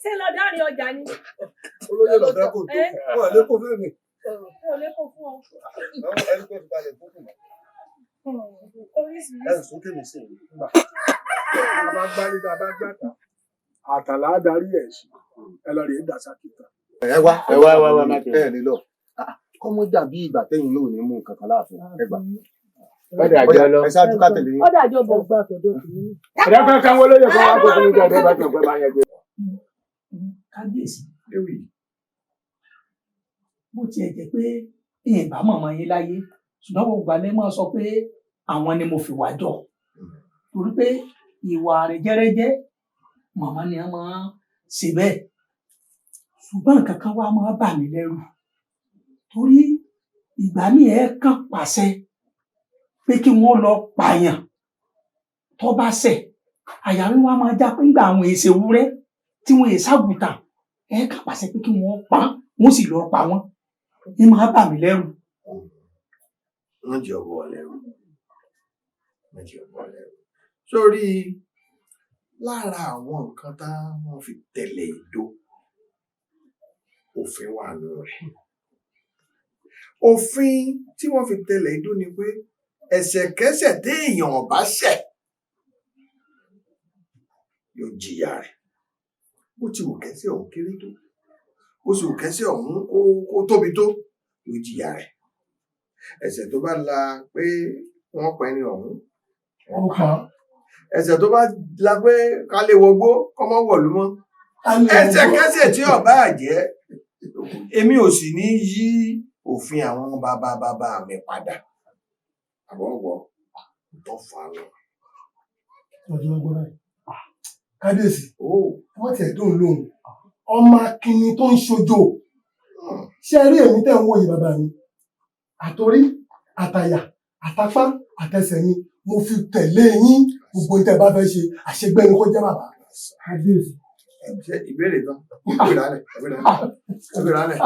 Ṣé lọ dárin ọjà ni? Olóyè lọ́dọ̀ kò tó wọ́n lé kó fún mi. Wọ́n lé kó fún ọ. Àwọn ẹni tó ti balẹ̀ fún mi. Ẹ sókè mi sí i. Bá gbárí tá a bá gbàtà àtàlà darí ẹ̀ sí ẹ lọ rèé dàsá kíta. ẹ wá má jẹ ẹ lè lọ kọ́mọ dàbí ìgbà tẹ́yìn ló ní mú nǹkan kan láàfin ẹ gbà. ọ̀dà àjọ lọ. ẹ ṣáájú ká tẹ̀lé yín. ọ̀dà àjọ bọ̀ gbà tọ̀dọ̀ tì mí. ẹ̀dá kan kan wọlé yẹ kó wá gbogbo nígbà tó bá tẹ̀ pé máa yẹ gbé. kábíyèsí bó tiẹ̀ jẹ́ pé ìyìnbá mọ̀mọ́ yín láyé ṣùgbọ́n gbogbo alẹ́ máa sọ pé àwọn ni mo fi wá jọ torí pé ìwà rẹ̀ jẹ́rẹ́jẹ́ màmá ni a máa ṣe bẹ́ẹ̀ ṣùgbọ́n nǹkan kan wá máa bà mí lẹ́rù torí ìgbà míì ẹ kàn pàṣẹ pé kí wọ́n lọ pààyàn tó bá ṣẹ̀ àyà mi wá máa já pé ńgbà àwọn èsè wúrẹ́ tí wọ́n èsè àgùntàn ẹ kàn pàṣẹ pé kí wọ́n pa wọ́n sì lọ pa wọ́n ní máa bà mí lẹ́rù. wọ́n jẹ́ ọ̀bọ̀ lẹ́rù sórí lára àwọn nǹkan tá wọ́n fi tẹ̀lé ìdó òfin wà nù rẹ̀ òfin tí wọ́n fi tẹ̀lé ìdó ni pé ẹ̀ṣẹ̀kẹ́ṣẹ̀ téèyàn bá ṣẹ̀ yóò jìyà rẹ̀ bó ti wù kẹ́ṣẹ̀ ọ̀hún kéré tó bó ti wù kẹ́ṣẹ̀ ọ̀hún kó tóbi tó yóò jìyà rẹ̀ ẹ̀ṣẹ̀ tó bá la pé wọ́n pa ẹni ọ̀hún wọ́n pa ẹ̀ṣẹ̀ tó bá la pé ká lè wọgbó kọ́mọ wọ̀lú mọ́ ẹ̀ṣẹ̀kẹ́ṣẹ̀ tí ọba àjẹ́ èmi ò sì ní yí òfin àwọn bàbá mi padà àbọ̀wọ̀ tó fà lọ. ọjọ́ ọgbọ́n báyìí kábíyèsí wọ́n tiẹ̀ tó ń lóhùn ọmọ akínní tó ń ṣojo ṣé ẹ rí èmi tẹ́ ń wòye bàbá mi àtòrí àtàyà àtàpá àtẹsẹ̀ mi mo fi tẹ̀lé yín gbogbo ní tẹ́ bá fẹ́ ṣe àṣegbẹ́ ni kó jẹ́ bàbá kábíyèsí. ṣe ìbéèrè tán ìbéèrè alẹ.